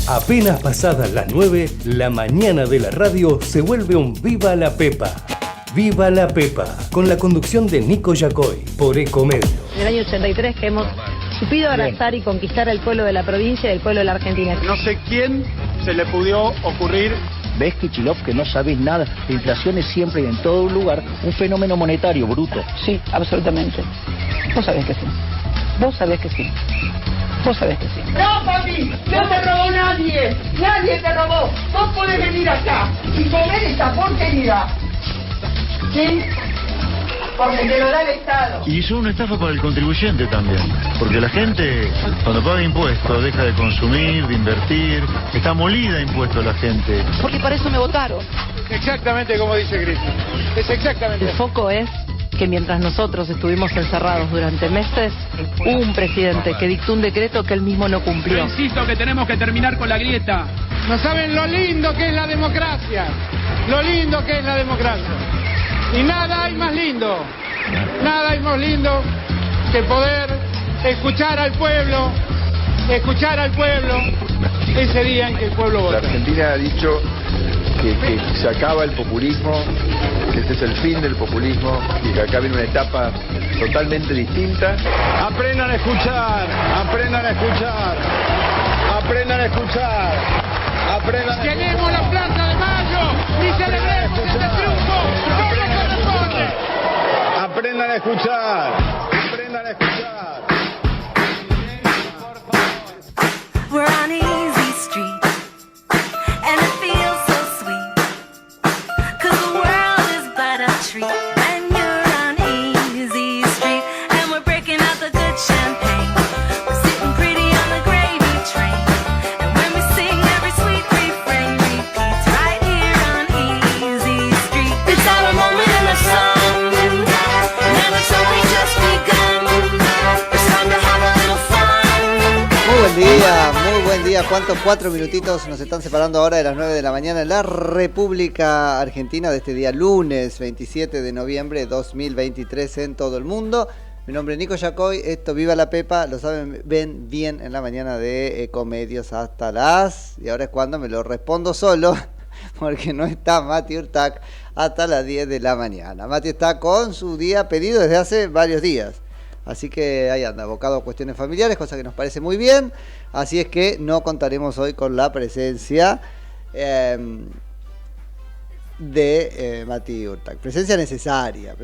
Apenas pasadas las 9, la mañana de la radio se vuelve un Viva la Pepa. Viva la Pepa, con la conducción de Nico Yacoy, por Ecomedios. En el año 83 que hemos supido abrazar y conquistar al pueblo de la provincia y al pueblo de la Argentina. No sé quién se le pudo ocurrir. ¿Ves, Kichilov, que no sabés nada? La inflación es siempre y en todo lugar un fenómeno monetario bruto. Sí, absolutamente. Vos sabés que sí. Vos sabés que sí. Vos sabés que sí. No, papi, no te robó nadie. Nadie te robó. Vos podés venir acá y comer esta porquería. ¿Sí? Porque te lo da el Estado. Y son una estafa para el contribuyente también. Porque la gente, cuando paga impuestos, deja de consumir, de invertir. Está molida impuestos la gente. Porque para eso me votaron. Exactamente como dice Griffith. Es exactamente. El foco es que mientras nosotros estuvimos encerrados durante meses, hubo un presidente que dictó un decreto que él mismo no cumplió. Yo insisto que tenemos que terminar con la grieta. No saben lo lindo que es la democracia. Lo lindo que es la democracia. Y nada hay más lindo. Nada hay más lindo que poder escuchar al pueblo. Escuchar al pueblo ese día en que el pueblo vota. La Argentina ha dicho que se acaba el populismo, que este es el fin del populismo y que acá viene una etapa totalmente distinta. Aprendan a escuchar, aprendan a escuchar, aprendan a escuchar, aprendan a escuchar. ¡Queremos la Plaza de Mayo y celebremos este triunfo! ¡Como corresponde! Aprendan a escuchar, aprendan a escuchar. We're on easy street and it feels so sweet 'cause the world is but a treat when you're on easy street and we're breaking out the good champagne. We're sitting pretty on the gravy train and when we sing every sweet refrain repeats right here on easy street. It's our moment in the sun and it's only just begun. It's time to have a little fun. Muy buen día. ¿Cuántos 4 minutitos nos están separando ahora de las 9 de la mañana en la República Argentina de este día lunes 27 de noviembre de 2023 en todo el mundo? Mi nombre es Nico Yacoy, esto Viva la Pepa, lo saben, ven bien en la mañana de Ecomedios hasta las... Y ahora es cuando me lo respondo solo, porque no está Mati Urtac hasta las 10 de la mañana. Mati está con su día pedido desde hace varios días. Así que ahí anda, abocado a cuestiones familiares, cosa que nos parece muy bien. Así es que no contaremos hoy con la presencia de Mati Urtac. Presencia necesaria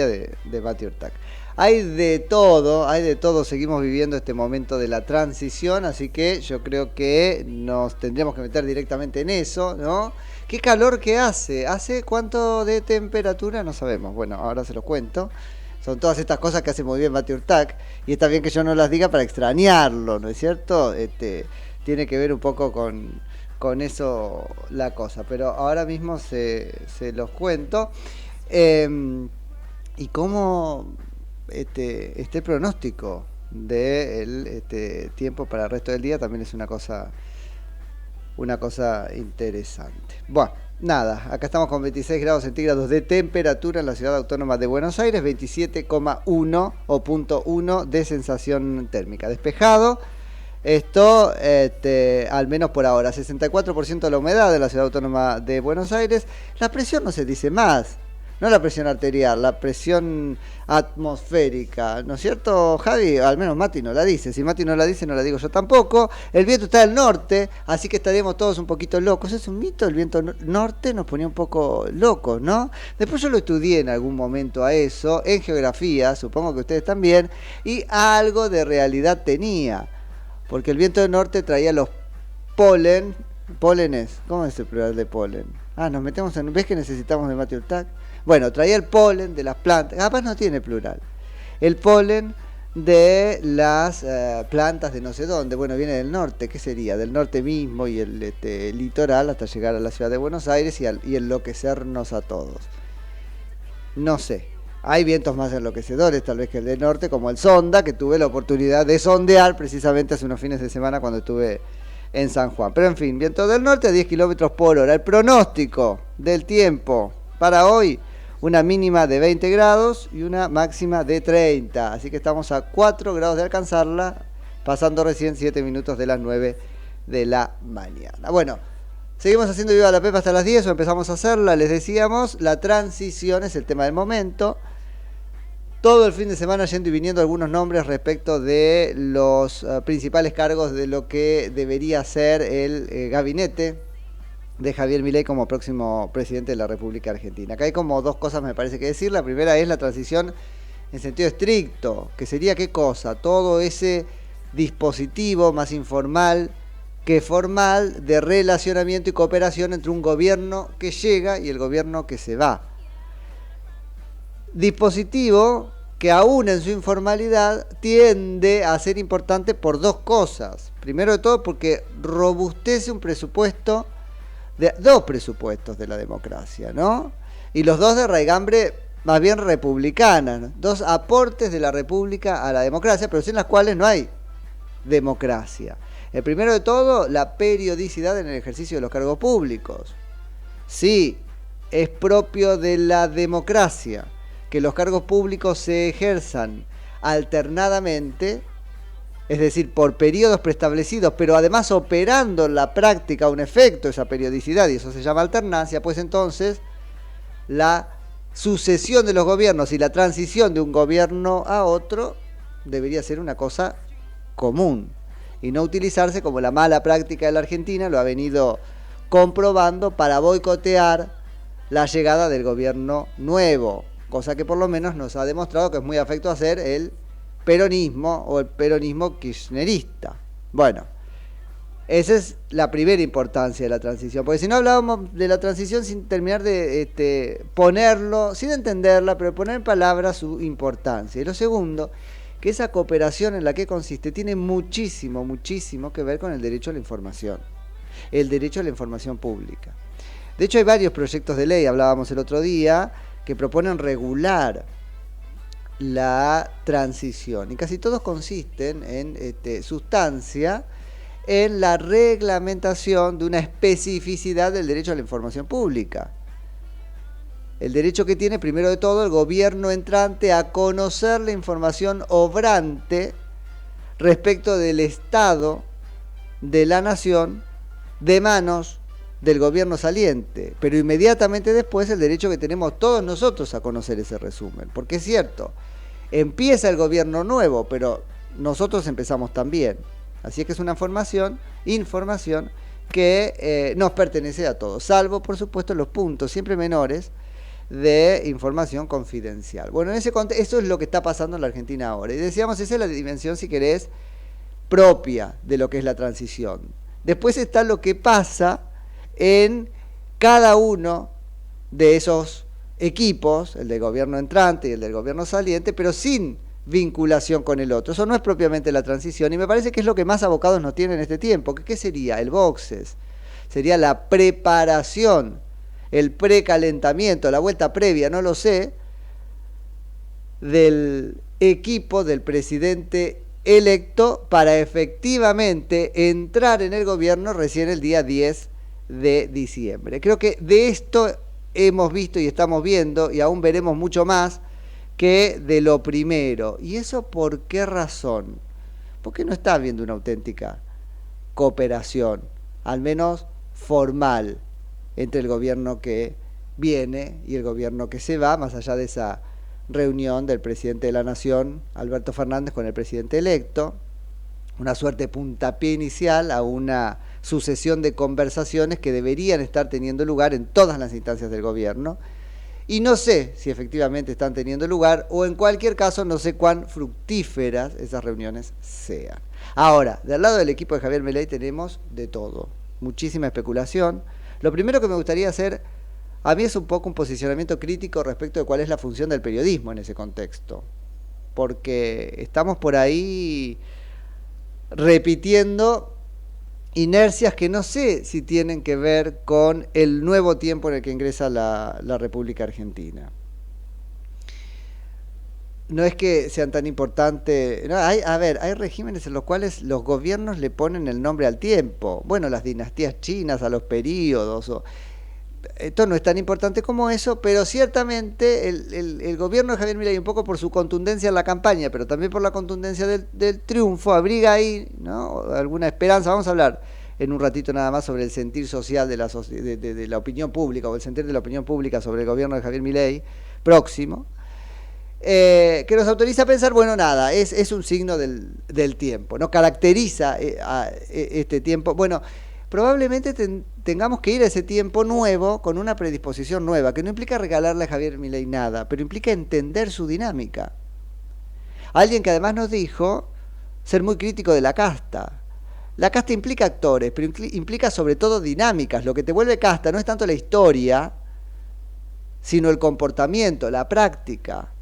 de Mati Urtac. Hay de todo, seguimos viviendo este momento de la transición, así que yo creo que nos tendríamos que meter directamente en eso, ¿no? ¿Qué calor que hace? ¿Hace cuánto de temperatura? No sabemos, bueno, ahora se los cuento. Son todas estas cosas que hace muy bien Mati Urtac y está bien que yo no las diga para extrañarlo, ¿no es cierto? Tiene que ver un poco con eso la cosa, pero ahora mismo se los cuento. Y cómo este pronóstico del tiempo para el resto del día también es una cosa interesante. Bueno. Nada, acá estamos con 26 grados centígrados de temperatura en la ciudad autónoma de Buenos Aires, 27,1 o .1 de sensación térmica. Despejado, esto al menos por ahora, 64% de la humedad de la ciudad autónoma de Buenos Aires. La presión no se dice más, no la presión arterial, la presión atmosférica, ¿no es cierto, Javi? Al menos Mati no la dice. Si Mati no la dice, no la digo yo tampoco. El viento está del norte, así que estaremos todos un poquito locos. Es un mito, el viento norte nos ponía un poco locos, ¿no? Después yo lo estudié en algún momento a eso, en geografía, supongo que ustedes también, y algo de realidad tenía, porque el viento del norte traía los pólenes. ¿Cómo es el plural de polen? Nos metemos en... ¿Ves que necesitamos de Mati Urtac? Bueno, traía el polen de las plantas, capaz no tiene plural, el polen de las plantas de no sé dónde, bueno, viene del norte, ¿qué sería? Del norte mismo y el litoral hasta llegar a la ciudad de Buenos Aires y enloquecernos a todos. No sé, hay vientos más enloquecedores tal vez que el del norte, como el Sonda, que tuve la oportunidad de sondear precisamente hace unos fines de semana cuando estuve en San Juan. Pero en fin, viento del norte a 10 kilómetros por hora. El pronóstico del tiempo para hoy: una mínima de 20 grados y una máxima de 30. Así que estamos a 4 grados de alcanzarla, pasando recién 7 minutos de las 9 de la mañana. Bueno, seguimos haciendo Viva la Pepa hasta las 10, o empezamos a hacerla. Les decíamos, la transición es el tema del momento. Todo el fin de semana yendo y viniendo algunos nombres respecto de los principales cargos de lo que debería ser el gabinete de Javier Milei como próximo presidente de la República Argentina. Acá hay como dos cosas me parece que decir. La primera es la transición en sentido estricto, que sería ¿qué cosa? Todo ese dispositivo más informal que formal de relacionamiento y cooperación entre un gobierno que llega y el gobierno que se va. Dispositivo que aún en su informalidad tiende a ser importante por dos cosas. Primero de todo porque robustece un presupuesto, dos presupuestos de la democracia, ¿no? Y los dos de raigambre más bien republicana, ¿no? Dos aportes de la República a la democracia, pero sin las cuales no hay democracia. El primero de todo, la periodicidad en el ejercicio de los cargos públicos. Sí, es propio de la democracia que los cargos públicos se ejerzan alternadamente, es decir, por periodos preestablecidos, pero además operando en la práctica un efecto esa periodicidad, y eso se llama alternancia. Pues entonces la sucesión de los gobiernos y la transición de un gobierno a otro debería ser una cosa común y no utilizarse como la mala práctica de la Argentina lo ha venido comprobando para boicotear la llegada del gobierno nuevo, cosa que por lo menos nos ha demostrado que es muy afecto a hacer el peronismo o el peronismo kirchnerista. Bueno, esa es la primera importancia de la transición, porque si no hablábamos de la transición sin terminar de ponerlo, sin entenderla, pero poner en palabras su importancia. Y lo segundo, que esa cooperación en la que consiste tiene muchísimo, muchísimo que ver con el derecho a la información, el derecho a la información pública. De hecho hay varios proyectos de ley, hablábamos el otro día, que proponen regular la transición, y casi todos consisten en sustancia en la reglamentación de una especificidad del derecho a la información pública. El derecho que tiene, primero de todo, el gobierno entrante a conocer la información obrante respecto del estado de la nación de manos del gobierno saliente, pero inmediatamente después el derecho que tenemos todos nosotros a conocer ese resumen, porque es cierto, empieza el gobierno nuevo, pero nosotros empezamos también, así es que es una información que nos pertenece a todos, salvo por supuesto los puntos siempre menores de información confidencial. Bueno, en ese contexto, eso es lo que está pasando en la Argentina ahora, y decíamos, esa es la dimensión, si querés, propia de lo que es la transición. Después está lo que pasa en cada uno de esos equipos, el del gobierno entrante y el del gobierno saliente, pero sin vinculación con el otro. Eso no es propiamente la transición, y me parece que es lo que más abocados nos tienen en este tiempo. ¿Qué sería? El boxes. Sería la preparación, el precalentamiento, la vuelta previa, no lo sé, del equipo del presidente electo para efectivamente entrar en el gobierno recién el día 10 de diciembre. Creo que de esto hemos visto y estamos viendo, y aún veremos mucho más, que de lo primero. ¿Y eso por qué razón? Porque no está habiendo una auténtica cooperación, al menos formal, entre el gobierno que viene y el gobierno que se va, más allá de esa reunión del presidente de la Nación, Alberto Fernández, con el presidente electo, una suerte de puntapié inicial a una sucesión de conversaciones que deberían estar teniendo lugar en todas las instancias del gobierno, y no sé si efectivamente están teniendo lugar, o en cualquier caso no sé cuán fructíferas esas reuniones sean. Ahora, del lado del equipo de Javier Milei tenemos de todo, muchísima especulación. Lo primero que me gustaría hacer, a mí, es un poco un posicionamiento crítico respecto de cuál es la función del periodismo en ese contexto, porque estamos por ahí repitiendo inercias que no sé si tienen que ver con el nuevo tiempo en el que ingresa la República Argentina. No es que sean tan importantes, no, hay regímenes en los cuales los gobiernos le ponen el nombre al tiempo. Bueno, las dinastías chinas, a los períodos, esto no es tan importante como eso, pero ciertamente el gobierno de Javier Milei, un poco por su contundencia en la campaña, pero también por la contundencia del triunfo, abriga ahí, ¿no?, alguna esperanza. Vamos a hablar en un ratito nada más sobre el sentir social de la opinión pública, o el sentir de la opinión pública sobre el gobierno de Javier Milei próximo, que nos autoriza a pensar, bueno, nada, es un signo del tiempo, ¿no? Caracteriza a este tiempo. Bueno, probablemente tengamos que ir a ese tiempo nuevo con una predisposición nueva, que no implica regalarle a Javier Milei nada, pero implica entender su dinámica. Alguien que además nos dijo ser muy crítico de la casta. La casta implica actores, pero implica sobre todo dinámicas. Lo que te vuelve casta no es tanto la historia, sino el comportamiento, la práctica.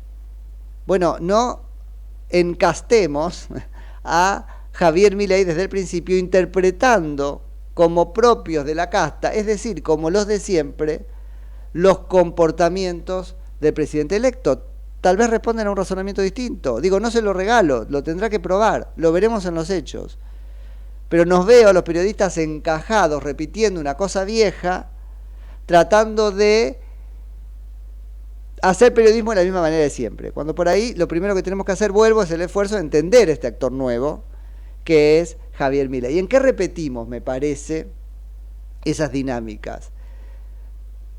Bueno, no encastemos a Javier Milei desde el principio interpretando como propios de la casta, es decir, como los de siempre, los comportamientos del presidente electo. Tal vez responden a un razonamiento distinto. Digo, no se lo regalo, lo tendrá que probar, lo veremos en los hechos. Pero nos veo a los periodistas encajados, repitiendo una cosa vieja, tratando de hacer periodismo de la misma manera de siempre. Cuando por ahí lo primero que tenemos que hacer, vuelvo, es el esfuerzo de entender este actor nuevo, que es Javier Milei. ¿Y en qué repetimos, me parece, esas dinámicas?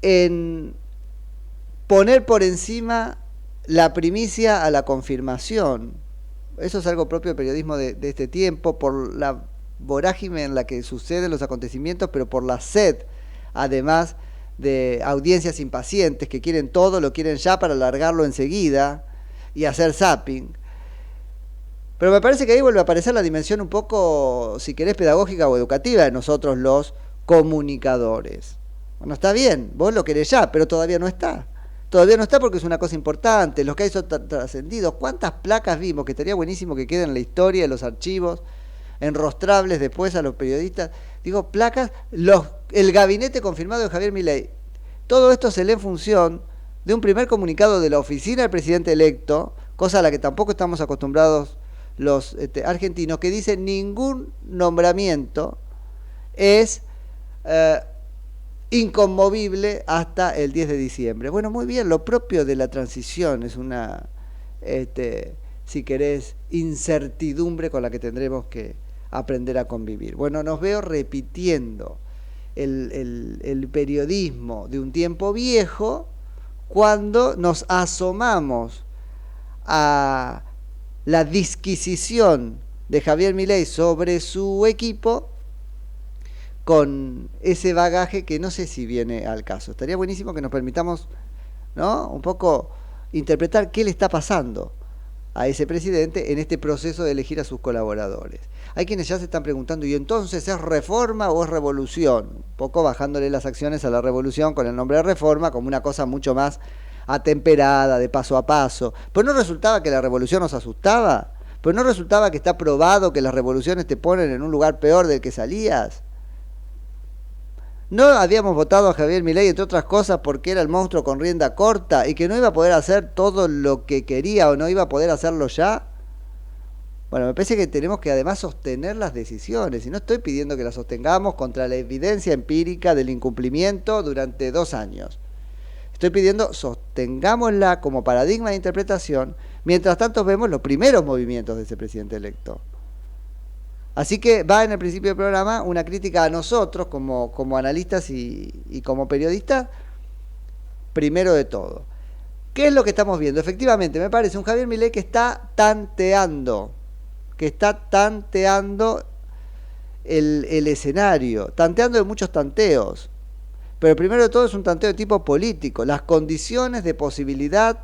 En poner por encima la primicia a la confirmación. Eso es algo propio del periodismo de este tiempo, por la vorágine en la que suceden los acontecimientos, pero por la sed, además, de audiencias impacientes que quieren todo, lo quieren ya para alargarlo enseguida y hacer zapping. Pero me parece que ahí vuelve a aparecer la dimensión un poco, si querés, pedagógica o educativa de nosotros los comunicadores. Bueno, está bien, vos lo querés ya, pero todavía no está. Todavía no está porque es una cosa importante, los que hay son trascendidos. ¿Cuántas placas vimos? Que estaría buenísimo que queden en la historia, en los archivos, enrostrables después a los periodistas. Digo, placas, el gabinete confirmado de Javier Milei. Todo esto se lee en función de un primer comunicado de la oficina del presidente electo, cosa a la que tampoco estamos acostumbrados los argentinos, que dice ningún nombramiento es inconmovible hasta el 10 de diciembre. Bueno, muy bien, lo propio de la transición es una, si querés, incertidumbre con la que tendremos que aprender a convivir. Bueno, nos veo repitiendo el periodismo de un tiempo viejo cuando nos asomamos a la disquisición de Javier Milei sobre su equipo con ese bagaje que no sé si viene al caso. Estaría buenísimo que nos permitamos, ¿no?, un poco interpretar qué le está pasando a ese presidente en este proceso de elegir a sus colaboradores. Hay quienes ya se están preguntando, ¿y entonces es reforma o es revolución? Un poco bajándole las acciones a la revolución con el nombre de reforma como una cosa mucho más atemperada, de paso a paso. ¿Pero no resultaba que la revolución nos asustaba? ¿Pero no resultaba que está probado que las revoluciones te ponen en un lugar peor del que salías? ¿No habíamos votado a Javier Milei, entre otras cosas, porque era el monstruo con rienda corta y que no iba a poder hacer todo lo que quería o no iba a poder hacerlo ya? Bueno, me parece que tenemos que además sostener las decisiones, y no estoy pidiendo que las sostengamos contra la evidencia empírica del incumplimiento durante 2 años. Estoy pidiendo sostengámosla como paradigma de interpretación, mientras tanto vemos los primeros movimientos de ese presidente electo. Así que va en el principio del programa una crítica a nosotros como analistas y como periodistas, primero de todo. ¿Qué es lo que estamos viendo? Efectivamente, me parece un Javier Milei que está tanteando el escenario, tanteando de muchos tanteos. Pero primero de todo es un tanteo de tipo político, las condiciones de posibilidad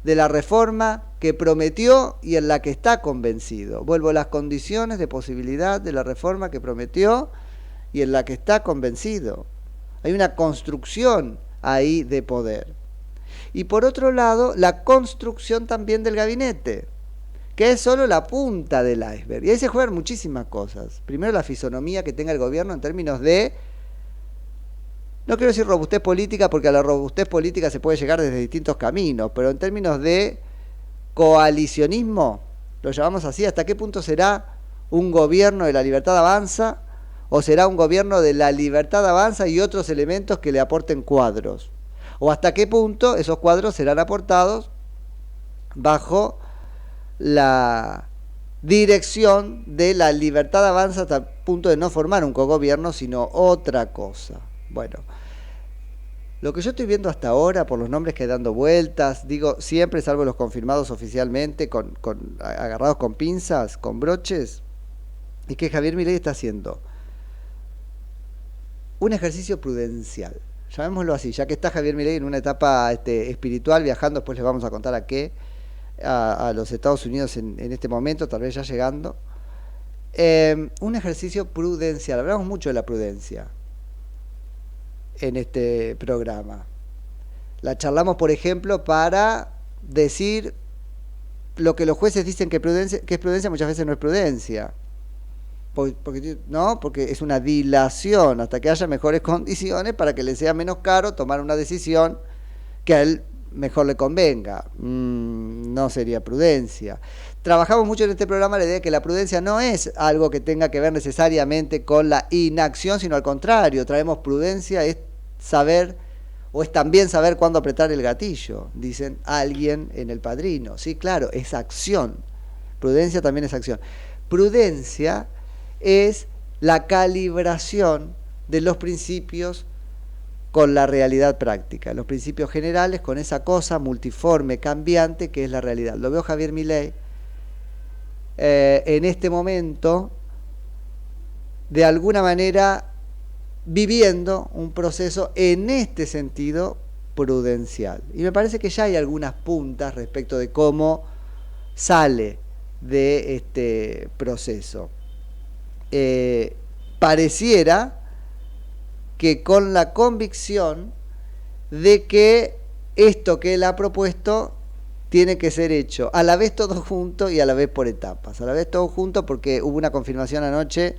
de la reforma que prometió y en la que está convencido. Vuelvo, las condiciones de posibilidad de la reforma que prometió y en la que está convencido. Hay una construcción ahí de poder. Y por otro lado, la construcción también del gabinete, que es solo la punta del iceberg. Y ahí se juegan muchísimas cosas. Primero, la fisonomía que tenga el gobierno en términos de, no quiero decir robustez política, porque a la robustez política se puede llegar desde distintos caminos, pero en términos de coalicionismo, lo llamamos así, ¿hasta qué punto será un gobierno de la Libertad Avanza o será un gobierno de la Libertad Avanza y otros elementos que le aporten cuadros? ¿O hasta qué punto esos cuadros serán aportados bajo la dirección de la Libertad Avanza hasta el punto de no formar un cogobierno, sino otra cosa. Bueno, lo que yo estoy viendo hasta ahora, por los nombres que hay dando vueltas, digo, siempre salvo los confirmados oficialmente, agarrados con pinzas, con broches, y que Javier Milei está haciendo un ejercicio prudencial, llamémoslo así, ya que está Javier Milei en una etapa espiritual, viajando, después les vamos a contar a qué, a los Estados Unidos en este momento, tal vez ya llegando. Un ejercicio prudencial, hablamos mucho de la prudencia en este programa. La charlamos, por ejemplo, para decir lo que los jueces dicen que es prudencia, muchas veces no es prudencia. Porque es una dilación hasta que haya mejores condiciones para que le sea menos caro tomar una decisión que a él mejor le convenga. No sería prudencia. Trabajamos mucho en este programa la idea de que la prudencia no es algo que tenga que ver necesariamente con la inacción, sino al contrario, traemos prudencia, es saber, o es también saber cuándo apretar el gatillo, dicen alguien en El Padrino. Sí, claro, es acción. Prudencia también es acción. Prudencia es la calibración de los principios con la realidad práctica, los principios generales con esa cosa multiforme, cambiante que es la realidad. Lo veo Javier Milei en este momento, de alguna manera, viviendo un proceso en este sentido prudencial. Y me parece que ya hay algunas puntas respecto de cómo sale de este proceso. Pareciera que con la convicción de que esto que él ha propuesto tiene que ser hecho a la vez todo junto y a la vez por etapas. A la vez todo junto porque hubo una confirmación anoche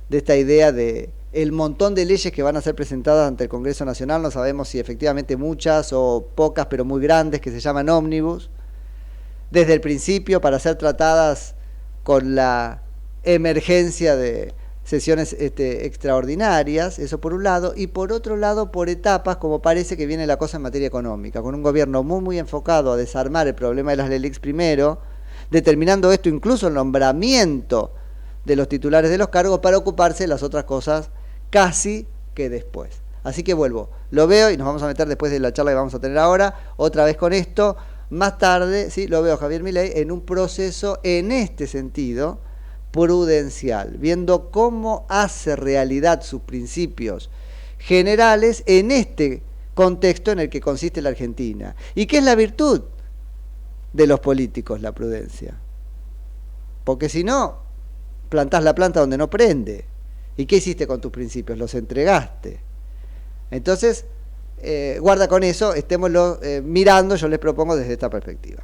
de esta idea de el montón de leyes que van a ser presentadas ante el Congreso Nacional. No sabemos si efectivamente muchas o pocas, pero muy grandes, que se llaman ómnibus, desde el principio para ser tratadas con la emergencia de sesiones extraordinarias, eso por un lado, y por otro lado por etapas, como parece que viene la cosa en materia económica, con un gobierno muy enfocado a desarmar el problema de las LELIQs primero, determinando esto incluso el nombramiento de los titulares de los cargos para ocuparse de las otras cosas casi que después. Así que vuelvo, lo veo y nos vamos a meter después de la charla que vamos a tener ahora, otra vez con esto, más tarde, sí, lo veo Javier Milei en un proceso en este sentido prudencial, viendo cómo hace realidad sus principios generales en este contexto en el que consiste la Argentina. ¿Y qué es la virtud de los políticos? La prudencia. Porque si no, plantás la planta donde no prende. ¿Y qué hiciste con tus principios? Los entregaste. Entonces, guarda con eso, estémoslo mirando, yo les propongo desde esta perspectiva.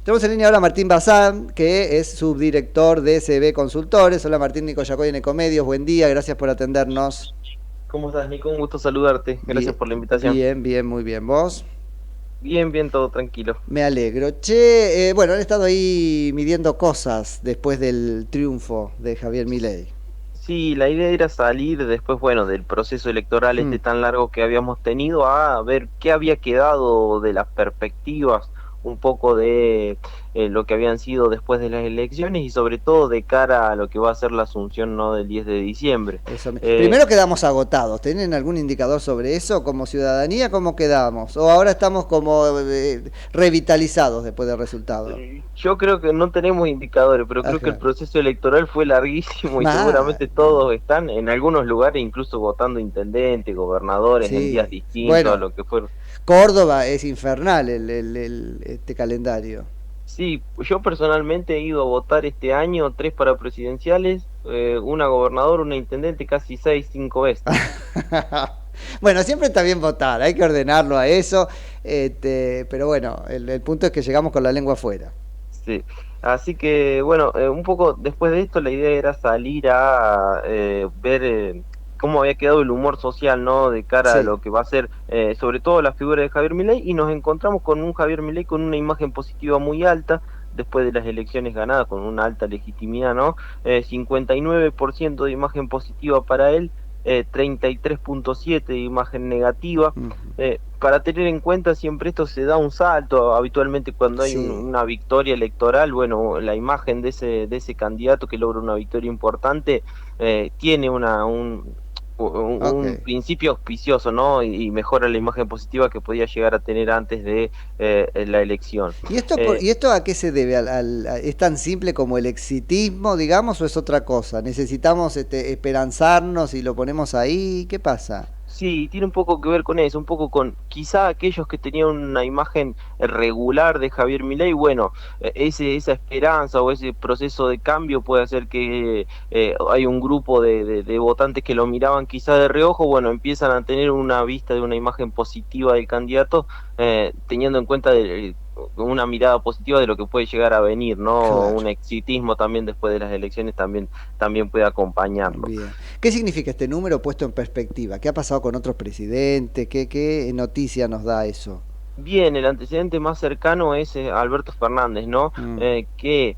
Tenemos en línea ahora a Martín Bazán, que es subdirector de SB Consultores. Hola Martín, Nico Yacoy en Ecomedios, buen día, gracias por atendernos. ¿Cómo estás, Nico? Un gusto saludarte, gracias por la invitación. Bien, muy bien. ¿Vos? Bien, todo tranquilo. Me alegro. Che, bueno, han estado ahí midiendo cosas después del triunfo de Javier Milei. Sí, la idea era salir después, del proceso electoral tan largo que habíamos tenido, a ver qué había quedado de las perspectivas, un poco de lo que habían sido después de las elecciones y sobre todo de cara a lo que va a ser la asunción, ¿no?, del 10 de diciembre. Primero quedamos agotados. ¿Tienen algún indicador sobre eso como ciudadanía? ¿Cómo quedamos? ¿O ahora estamos como revitalizados después del resultado? Yo creo que no tenemos indicadores, pero creo que el proceso electoral fue larguísimo y seguramente todos están en algunos lugares incluso votando intendentes, gobernadores en días distintos a lo que fueron. Córdoba es infernal este calendario. Sí, yo personalmente he ido a votar este año 3 para presidenciales, una gobernador, una intendente, casi 5 veces. Bueno, siempre está bien votar, hay que ordenarlo a eso, pero bueno, el punto es que llegamos con la lengua afuera. Sí, así que un poco después de esto la idea era salir a ver cómo había quedado el humor social, ¿no?, de cara a lo que va a ser sobre todo la figura de Javier Milei, y nos encontramos con un Javier Milei con una imagen positiva muy alta después de las elecciones ganadas, con una alta legitimidad, ¿no? 59% de imagen positiva para él, 33.7 de imagen negativa. Para tener en cuenta, siempre esto se da un salto, habitualmente cuando hay una victoria electoral, bueno, la imagen de ese candidato que logra una victoria importante tiene un principio auspicioso, ¿no? Y mejora la imagen positiva que podía llegar a tener antes de la elección. ¿Y esto a qué se debe? ¿Es tan simple como el exitismo, digamos, o es otra cosa? ¿Necesitamos esperanzarnos y lo ponemos ahí? ¿Qué pasa? Sí, tiene un poco que ver con eso, un poco con quizá aquellos que tenían una imagen regular de Javier Milei, bueno, esa esperanza o ese proceso de cambio puede hacer que hay un grupo de votantes que lo miraban quizá de reojo, bueno, empiezan a tener una vista de una imagen positiva del candidato, teniendo en cuenta una mirada positiva de lo que puede llegar a venir, ¿no? Claro. Un exitismo también después de las elecciones también puede acompañarlo. Bien. ¿Qué significa este número puesto en perspectiva? ¿Qué ha pasado con otros presidentes? ¿Qué noticia nos da eso? Bien, el antecedente más cercano es Alberto Fernández, ¿no? Que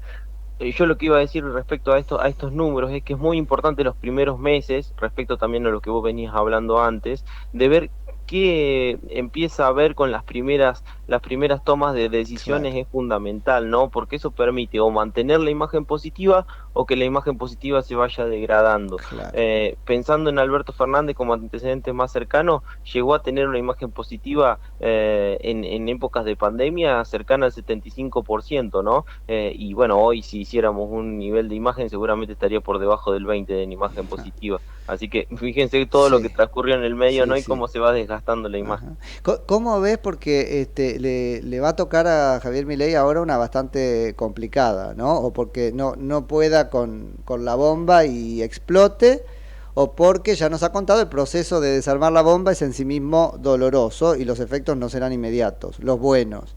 yo lo que iba a decir respecto a estos números es que es muy importante los primeros meses, respecto también a lo que vos venías hablando antes, de ver qué empieza a ver con las primeras tomas de decisiones. Claro. Es fundamental, ¿no? Porque eso permite o mantener la imagen positiva o que la imagen positiva se vaya degradando. Claro. Pensando en Alberto Fernández como antecedente más cercano, llegó a tener una imagen positiva en épocas de pandemia cercana al 75%, ¿no? Y bueno, hoy si hiciéramos un nivel de imagen seguramente estaría por debajo del 20% en imagen positiva. Así que fíjense todo lo que transcurrió en el medio, ¿no? Y cómo se va desgastando la imagen. ¿Cómo ves? Porque le va a tocar a Javier Milei ahora una bastante complicada, ¿no? O porque no pueda con la bomba y explote, o porque ya nos ha contado el proceso de desarmar la bomba es en sí mismo doloroso y los efectos no serán inmediatos, los buenos.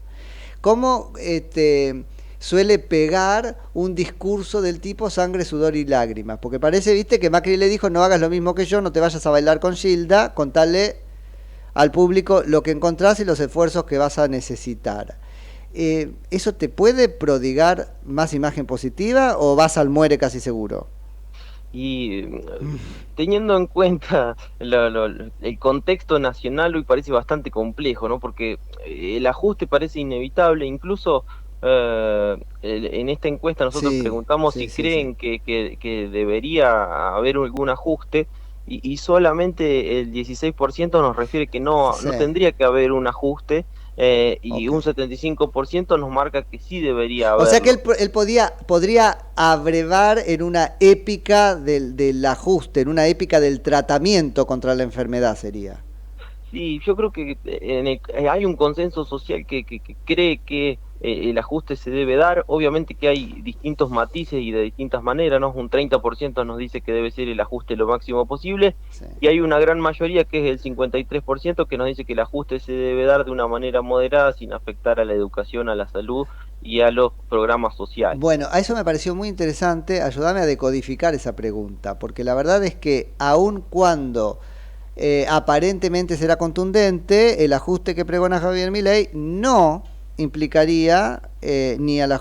¿Cómo suele pegar un discurso del tipo sangre, sudor y lágrimas? Porque parece, viste, que Macri le dijo: no hagas lo mismo que yo, no te vayas a bailar con Gilda, contale al público lo que encontrás y los esfuerzos que vas a necesitar. ¿Eso te puede prodigar más imagen positiva o vas al muere casi seguro? Y teniendo en cuenta el contexto nacional, hoy parece bastante complejo, ¿no? Porque el ajuste parece inevitable, incluso en esta encuesta nosotros preguntamos si creen que debería haber algún ajuste, y solamente el 16% nos refiere que no tendría que haber un ajuste, y un 75% nos marca que sí debería haber. O sea que él podría abrevar en una épica del ajuste, en una épica del tratamiento contra la enfermedad, sería. Sí, yo creo que hay un consenso social que cree que el ajuste se debe dar. Obviamente que hay distintos matices y de distintas maneras, ¿no? Un 30% nos dice que debe ser el ajuste lo máximo posible, y hay una gran mayoría, que es el 53%, que nos dice que el ajuste se debe dar de una manera moderada, sin afectar a la educación, a la salud y a los programas sociales. Bueno, a eso me pareció muy interesante. Ayúdame a decodificar esa pregunta, porque la verdad es que aun cuando aparentemente será contundente, el ajuste que pregona Javier Milei no implicaría ni a la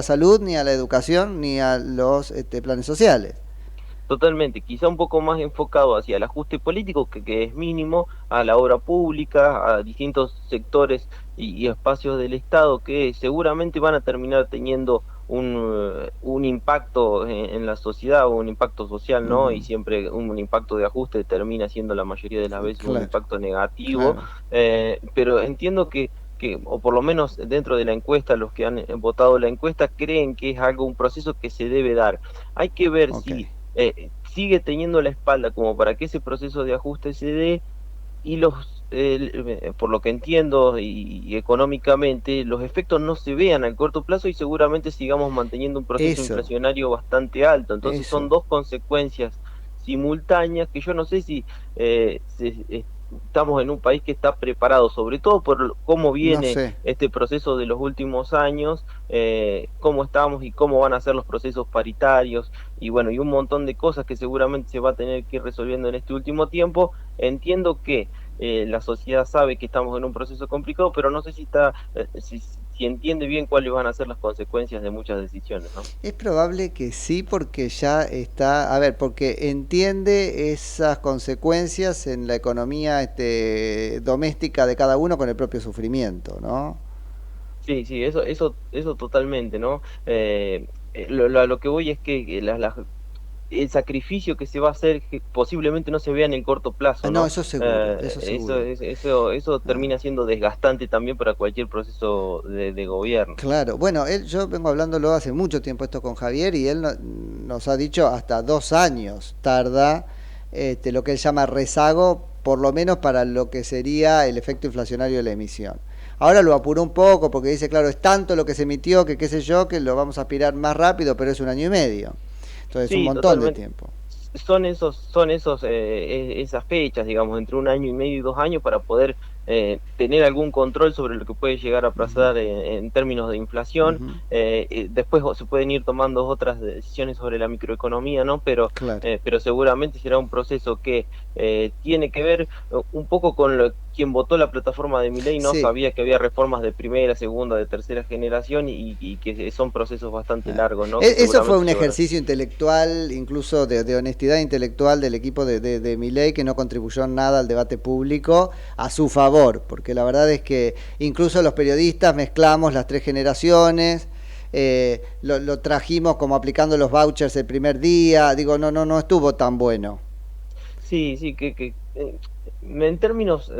salud, ni a la educación, ni a los planes sociales. Totalmente, quizá un poco más enfocado hacia el ajuste político, que es mínimo, a la obra pública, a distintos sectores y espacios del Estado que seguramente van a terminar teniendo un impacto en la sociedad, o un impacto social, ¿no? Y siempre un impacto de ajuste termina siendo la mayoría de las veces un impacto negativo. Pero entiendo que, o por lo menos dentro de la encuesta, los que han votado la encuesta creen que es un proceso que se debe dar. Hay que ver si sigue teniendo la espalda como para que ese proceso de ajuste se dé, y por lo que entiendo y económicamente, los efectos no se vean al corto plazo y seguramente sigamos manteniendo un proceso inflacionario bastante alto. Entonces son dos consecuencias simultáneas que yo no sé si estamos en un país que está preparado, sobre todo por cómo viene este proceso de los últimos años, cómo estamos y cómo van a ser los procesos paritarios, y bueno, y un montón de cosas que seguramente se va a tener que ir resolviendo en este último tiempo. Entiendo que la sociedad sabe que estamos en un proceso complicado, pero no sé si si entiende bien cuáles van a ser las consecuencias de muchas decisiones, ¿no? Es probable que sí, porque ya está, a ver, porque entiende esas consecuencias en la economía doméstica de cada uno con el propio sufrimiento, ¿no? Sí, sí, eso totalmente, ¿no? A lo que voy es que el sacrificio que se va a hacer que posiblemente no se vea en el corto plazo, ¿no? No, eso seguro, eso seguro. Eso termina siendo desgastante también para cualquier proceso de gobierno. Claro, bueno, yo vengo hablándolo hace mucho tiempo esto con Javier y él nos ha dicho hasta 2 años tarda lo que él llama rezago, por lo menos para lo que sería el efecto inflacionario de la emisión. Ahora lo apuró un poco porque dice, claro, es tanto lo que se emitió que qué sé yo, que lo vamos a aspirar más rápido, pero es 1 año y medio. Entonces Sí, un montón totalmente. de tiempo. Son esas fechas, digamos, entre 1 año y medio y 2 años para poder tener algún control sobre lo que puede llegar a pasar en términos de inflación. Después se pueden ir tomando otras decisiones sobre la microeconomía, ¿no? Pero seguramente será un proceso que tiene que ver un poco con quien votó la plataforma de Milei no sabía que había reformas de primera, segunda, de tercera generación y que son procesos bastante largos, ¿no? Eso fue un ejercicio intelectual, incluso de honestidad intelectual del equipo de Milei, que no contribuyó en nada al debate público a su favor, porque la verdad es que incluso los periodistas mezclamos las 3 generaciones, lo trajimos como aplicando los vouchers el primer día, digo, no estuvo tan bueno. Sí, en términos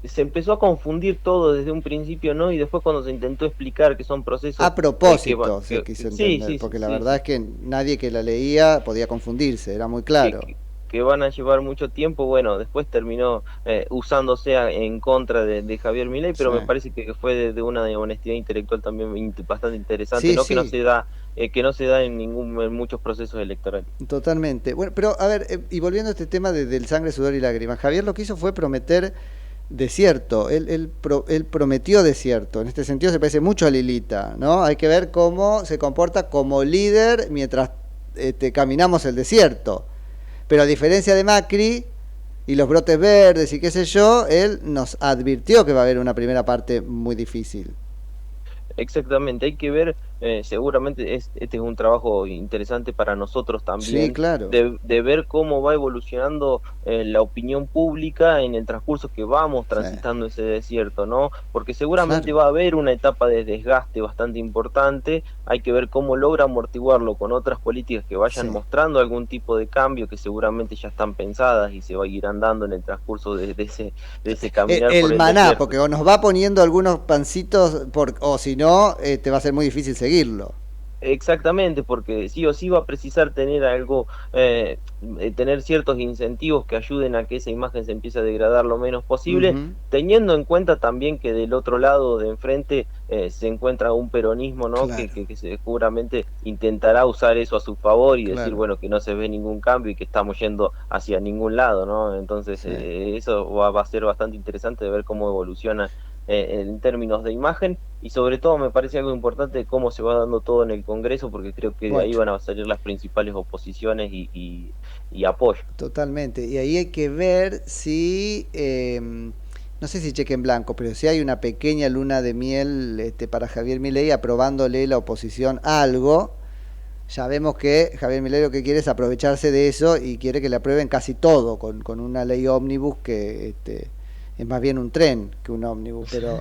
se empezó a confundir todo desde un principio, ¿no? Y después cuando se intentó explicar que son procesos... A propósito, se quiso entender, sí, porque la verdad es que nadie que la leía podía confundirse, era muy claro. Que van a llevar mucho tiempo, bueno, después terminó usándose en contra de Javier Milei, pero me parece que fue de una honestidad intelectual también bastante interesante, ¿no? Que no se da en muchos procesos electorales. Totalmente. Bueno, pero a ver, y volviendo a este tema del sangre, sudor y lágrimas, Javier lo que hizo fue prometer desierto, él prometió desierto, en este sentido se parece mucho a Lilita, ¿no? Hay que ver cómo se comporta como líder mientras caminamos el desierto. Pero a diferencia de Macri y los brotes verdes y qué sé yo, él nos advirtió que va a haber una primera parte muy difícil. Exactamente, hay que ver, seguramente este es un trabajo interesante para nosotros también, sí, claro. de ver cómo va evolucionando la opinión pública en el transcurso que vamos transitando ese desierto, ¿no? Porque seguramente va a haber una etapa de desgaste bastante importante, hay que ver cómo logra amortiguarlo con otras políticas que vayan mostrando algún tipo de cambio que seguramente ya están pensadas y se va a ir andando en el transcurso de ese caminar el por el maná, desierto. porque o nos va poniendo algunos pancitos, o si no, te va a ser muy difícil seguirlo. Exactamente, porque sí o sí va a precisar tener algo, tener ciertos incentivos que ayuden a que esa imagen se empiece a degradar lo menos posible, teniendo en cuenta también que del otro lado de enfrente se encuentra un peronismo, ¿no? Que seguramente intentará usar eso a su favor y decir, bueno, que no se ve ningún cambio y que estamos yendo hacia ningún lado, ¿no? Entonces eso va a ser bastante interesante de ver cómo evoluciona en términos de imagen y sobre todo me parece algo importante cómo se va dando todo en el Congreso, porque creo que de ahí van a salir las principales oposiciones y apoyo. Totalmente, y ahí hay que ver si, no sé si cheque en blanco, pero si hay una pequeña luna de miel para Javier Milei aprobándole la oposición algo. Ya vemos que Javier Milei lo que quiere es aprovecharse de eso y quiere que le aprueben casi todo con una ley ómnibus que... es más bien un tren que un ómnibus, pero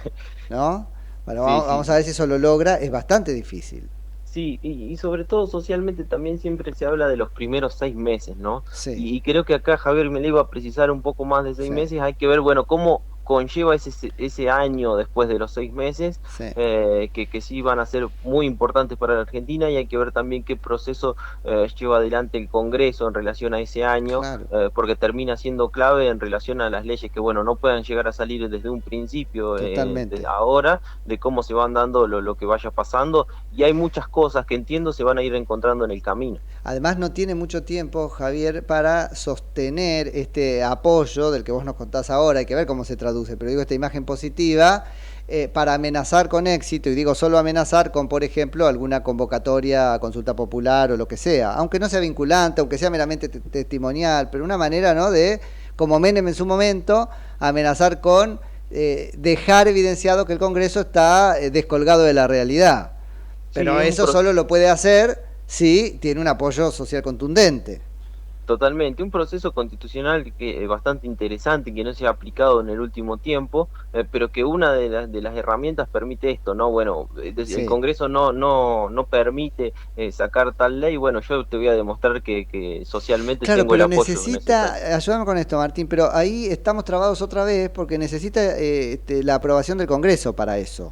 ¿no? Bueno, vamos a ver si eso lo logra, es bastante difícil. Sí, y sobre todo socialmente también siempre se habla de los primeros 6 meses, ¿no? Sí. Y creo que acá Javier Milei va a precisar un poco más de 6 meses, hay que ver, bueno, cómo conlleva ese año después de los 6 meses, que sí van a ser muy importantes para la Argentina, y hay que ver también qué proceso lleva adelante el Congreso en relación a ese año, porque termina siendo clave en relación a las leyes que, bueno, no puedan llegar a salir desde un principio, desde ahora, de cómo se van dando lo que vaya pasando, y hay muchas cosas que entiendo se van a ir encontrando en el camino. Además no tiene mucho tiempo, Javier, para sostener este apoyo del que vos nos contás ahora, hay que ver cómo se traduce, pero digo, esta imagen positiva, para amenazar con éxito, y digo solo amenazar con, por ejemplo, alguna convocatoria a consulta popular o lo que sea, aunque no sea vinculante, aunque sea meramente testimonial, pero una manera, ¿no?, de, como Menem en su momento, amenazar con dejar evidenciado que el Congreso está descolgado de la realidad. Pero eso solo lo puede hacer si tiene un apoyo social contundente. Totalmente, un proceso constitucional que bastante interesante, que no se ha aplicado en el último tiempo, pero que una de las herramientas permite esto, ¿no? Bueno, el Congreso no permite sacar tal ley. Bueno, yo te voy a demostrar que socialmente tengo el apoyo. Necesita, ayúdame con esto, Martín, pero ahí estamos trabados otra vez porque necesita la aprobación del Congreso para eso.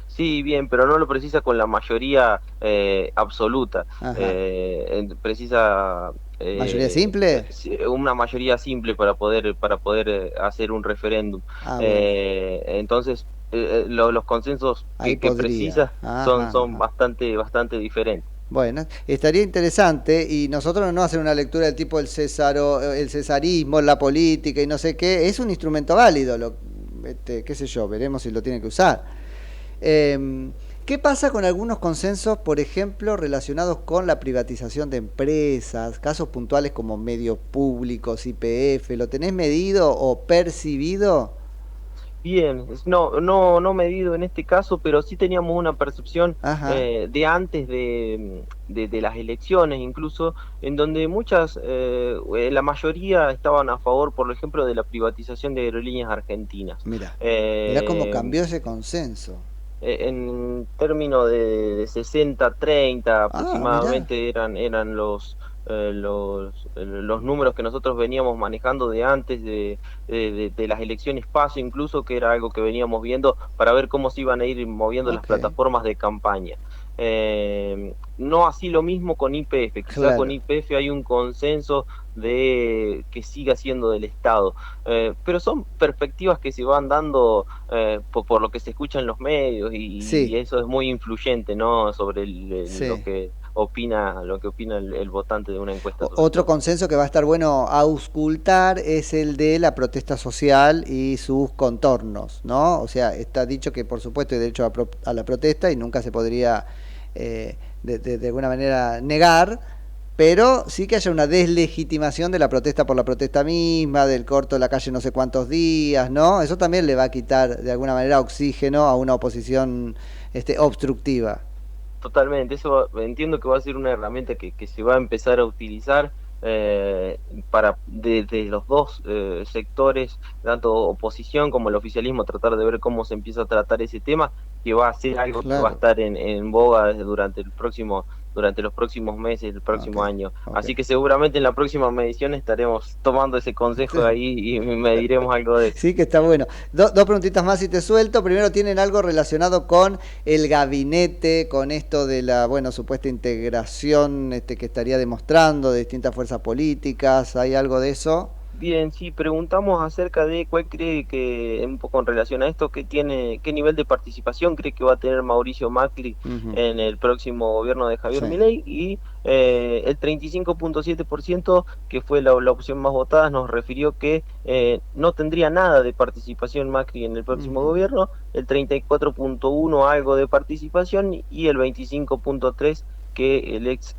Sí, bien, pero no lo precisa con la mayoría absoluta. Precisa ¿mayoría simple? Una mayoría simple para poder hacer un referéndum. Entonces, los consensos que precisa son bastante diferentes. Bueno, estaría interesante, y nosotros no hacer una lectura del tipo el cesarismo, la política y no sé qué. Es un instrumento válido, qué sé yo, veremos si lo tiene que usar. ¿Qué pasa con algunos consensos, por ejemplo, relacionados con la privatización de empresas, casos puntuales como medios públicos, YPF? ¿Lo tenés medido o percibido? Bien, no medido en este caso, pero sí teníamos una percepción de antes de las elecciones, incluso, en donde la mayoría estaban a favor, por ejemplo, de la privatización de Aerolíneas Argentinas. Mirá cómo cambió ese consenso. En términos de 60-30 aproximadamente eran los números que nosotros veníamos manejando de antes de las elecciones PASO, incluso, que era algo que veníamos viendo para ver cómo se iban a ir moviendo las plataformas de campaña. No así lo mismo con YPF, quizá con YPF hay un consenso de que siga siendo del Estado, pero son perspectivas que se van dando por lo que se escucha en los medios y eso es muy influyente, ¿no? Sobre lo que opina el votante de una encuesta. Otro consenso que va a estar bueno auscultar es el de la protesta social y sus contornos, ¿no? O sea, está dicho que por supuesto hay derecho a la protesta y nunca se podría de alguna manera negar, pero sí que haya una deslegitimación de la protesta por la protesta misma, del corto de la calle no sé cuántos días, ¿no? Eso también le va a quitar de alguna manera oxígeno a una oposición obstructiva. Totalmente, eso entiendo que va a ser una herramienta que se va a empezar a utilizar para desde los dos sectores, tanto oposición como el oficialismo, tratar de ver cómo se empieza a tratar ese tema, que va a ser algo que va a estar en boga durante los próximos meses, el próximo año. Así que seguramente en la próxima medición estaremos tomando ese consejo ahí y mediremos algo de eso. Sí, que está bueno. Dos preguntitas más y te suelto. Primero, ¿tienen algo relacionado con el gabinete, con esto de la supuesta integración que estaría demostrando de distintas fuerzas políticas? ¿Hay algo de eso? Bien, sí, preguntamos acerca de cuál cree que, un poco en relación a esto, qué nivel de participación cree que va a tener Mauricio Macri en el próximo gobierno de Javier Milei, y el 35.7%, que fue la opción más votada, nos refirió que no tendría nada de participación Macri en el próximo gobierno, el 34.1% algo de participación y el 25.3% que el ex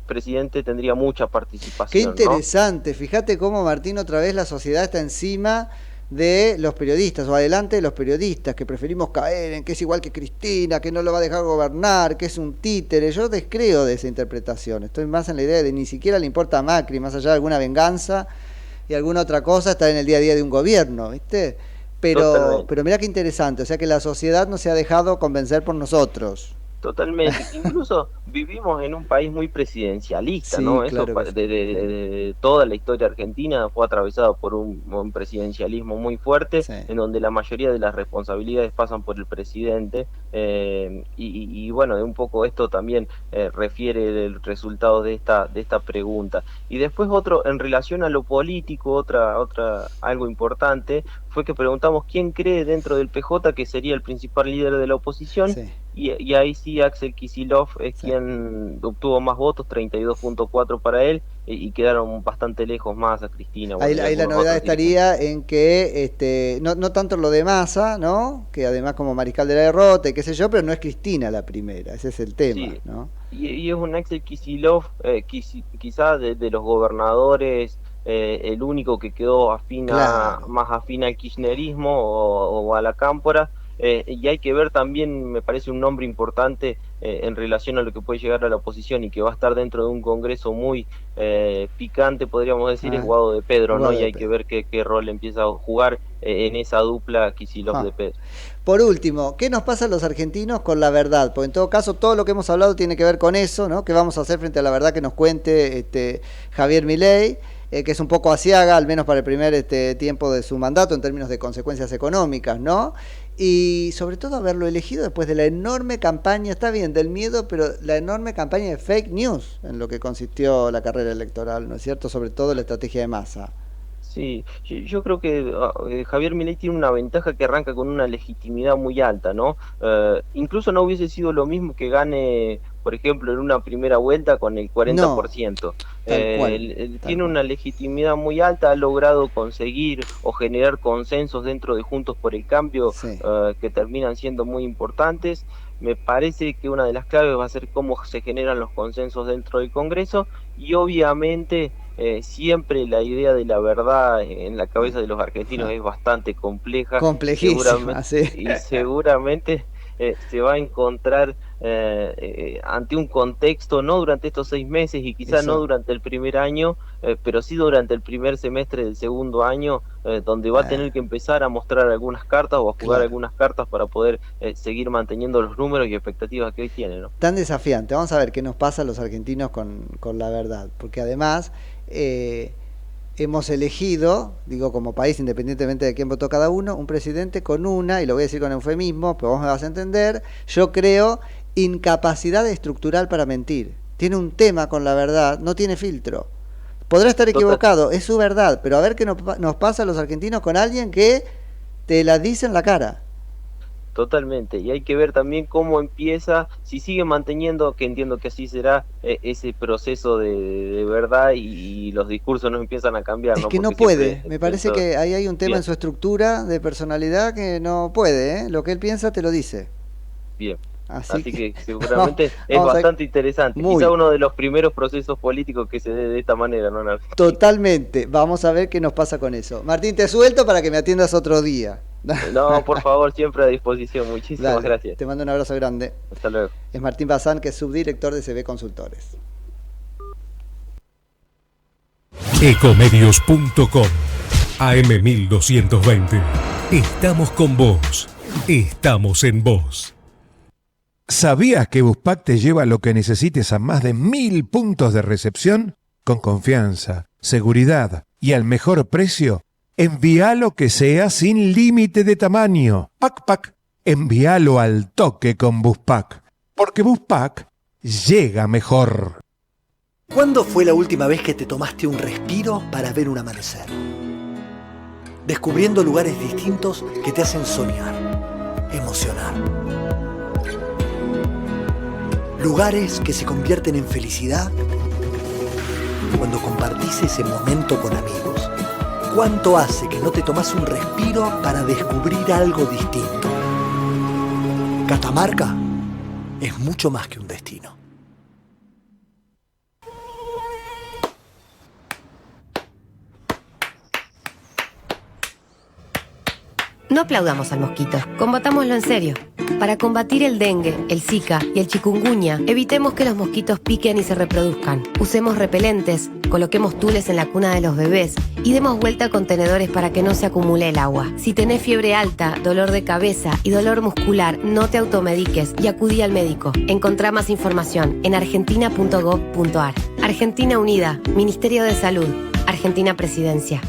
presidente tendría mucha participación. Qué interesante, ¿no? Fíjate cómo, Martín, otra vez la sociedad está encima de los periodistas, o adelante de los periodistas, que preferimos caer en que es igual que Cristina, que no lo va a dejar gobernar, que es un títere. Yo descreo de esa interpretación, estoy más en la idea de ni siquiera le importa a Macri, más allá de alguna venganza y alguna otra cosa, estar en el día a día de un gobierno, ¿viste? Pero mirá qué interesante, o sea que la sociedad no se ha dejado convencer por nosotros. Totalmente, incluso vivimos en un país muy presidencialista, ¿no? Eso de toda la historia argentina fue atravesado por un presidencialismo muy fuerte, en donde la mayoría de las responsabilidades pasan por el presidente, y bueno, un poco esto también refiere el resultado de esta pregunta. Y después en relación a lo político, algo importante fue que preguntamos quién cree dentro del PJ que sería el principal líder de la oposición. Y ahí sí Axel Kicillof es quien obtuvo más votos, 32.4 para él, y quedaron bastante lejos más a Cristina. Ahí la novedad estaría en que no tanto lo de Massa, ¿no? Que además como mariscal de la derrota y qué sé yo, pero no es Cristina la primera, ese es el tema, ¿no? Y es un Axel Kicillof, quizá de los gobernadores el único que quedó más afín al kirchnerismo o a la cámpora. Y hay que ver también, me parece un nombre importante en relación a lo que puede llegar a la oposición y que va a estar dentro de un congreso muy picante, podríamos decir, es Guado de Pedro, ¿no? Y hay que ver qué rol empieza a jugar en esa dupla Kicillof de Pedro. Por último, ¿qué nos pasa a los argentinos con la verdad? Porque en todo caso todo lo que hemos hablado tiene que ver con eso, ¿no? ¿Qué vamos a hacer frente a la verdad que nos cuente Javier Milei? Que es un poco aciaga, al menos para el primer tiempo de su mandato en términos de consecuencias económicas, ¿no? Y sobre todo haberlo elegido después de la enorme campaña, está bien, del miedo, pero la enorme campaña de fake news en lo que consistió la carrera electoral, ¿no es cierto? Sobre todo la estrategia de Massa. Sí, yo creo que Javier Milei tiene una ventaja que arranca con una legitimidad muy alta, ¿no? Incluso no hubiese sido lo mismo que gane, por ejemplo, en una primera vuelta con el 40%. Él tiene una legitimidad muy alta, ha logrado conseguir o generar consensos dentro de Juntos por el Cambio que terminan siendo muy importantes. Me parece que una de las claves va a ser cómo se generan los consensos dentro del Congreso y obviamente siempre la idea de la verdad en la cabeza de los argentinos es bastante compleja. Complejísima, y seguramente se va a encontrar ante un contexto, no durante estos 6 meses y quizás no durante el primer año, pero sí durante el primer semestre del segundo año, donde va a tener que empezar a mostrar algunas cartas o a jugar algunas cartas para poder seguir manteniendo los números y expectativas que hoy tiene, ¿no? Tan desafiante. Vamos a ver qué nos pasa a los argentinos con la verdad, porque además hemos elegido, digo como país, independientemente de quién votó cada uno, un presidente con una, y lo voy a decir con eufemismo, pero vos me vas a entender, yo creo, incapacidad estructural para mentir. Tiene un tema con la verdad, no tiene filtro. Podrá estar equivocado, es su verdad, pero a ver qué nos pasa a los argentinos con alguien que te la dice en la cara. Totalmente, y hay que ver también cómo empieza, si sigue manteniendo, que entiendo que así será, ese proceso de verdad y los discursos no empiezan a cambiar. Es que no puede, me parece que ahí hay un tema en su estructura de personalidad que no puede, lo que él piensa te lo dice. Bien. Así que seguramente es bastante interesante. Quizá uno de los primeros procesos políticos que se dé de esta manera, ¿no? Totalmente. Vamos a ver qué nos pasa con eso. Martín, te suelto para que me atiendas otro día. No, por favor, siempre a disposición. Muchísimas gracias. Te mando un abrazo grande. Hasta luego. Es Martín Bazán, que es subdirector de CB Consultores. Ecomedios.com AM1220. Estamos con vos. Estamos en vos. ¿Sabías que Buspack te lleva lo que necesites a más de 1000 puntos de recepción? Con confianza, seguridad y al mejor precio. Envíalo que sea sin límite de tamaño. Pack. Envíalo al toque con Buspack. Porque Buspack llega mejor. ¿Cuándo fue la última vez que te tomaste un respiro para ver un amanecer? Descubriendo lugares distintos que te hacen soñar, emocionar. Lugares que se convierten en felicidad cuando compartís ese momento con amigos. ¿Cuánto hace que no te tomás un respiro para descubrir algo distinto? Catamarca es mucho más que un destino. No aplaudamos al mosquito, combatámoslo en serio. Para combatir el dengue, el zika y el chikungunya, evitemos que los mosquitos piquen y se reproduzcan. Usemos repelentes, coloquemos tules en la cuna de los bebés y demos vuelta a contenedores para que no se acumule el agua. Si tenés fiebre alta, dolor de cabeza y dolor muscular, no te automediques y acudí al médico. Encontrá más información en argentina.gov.ar. Argentina Unida, Ministerio de Salud, Argentina Presidencia.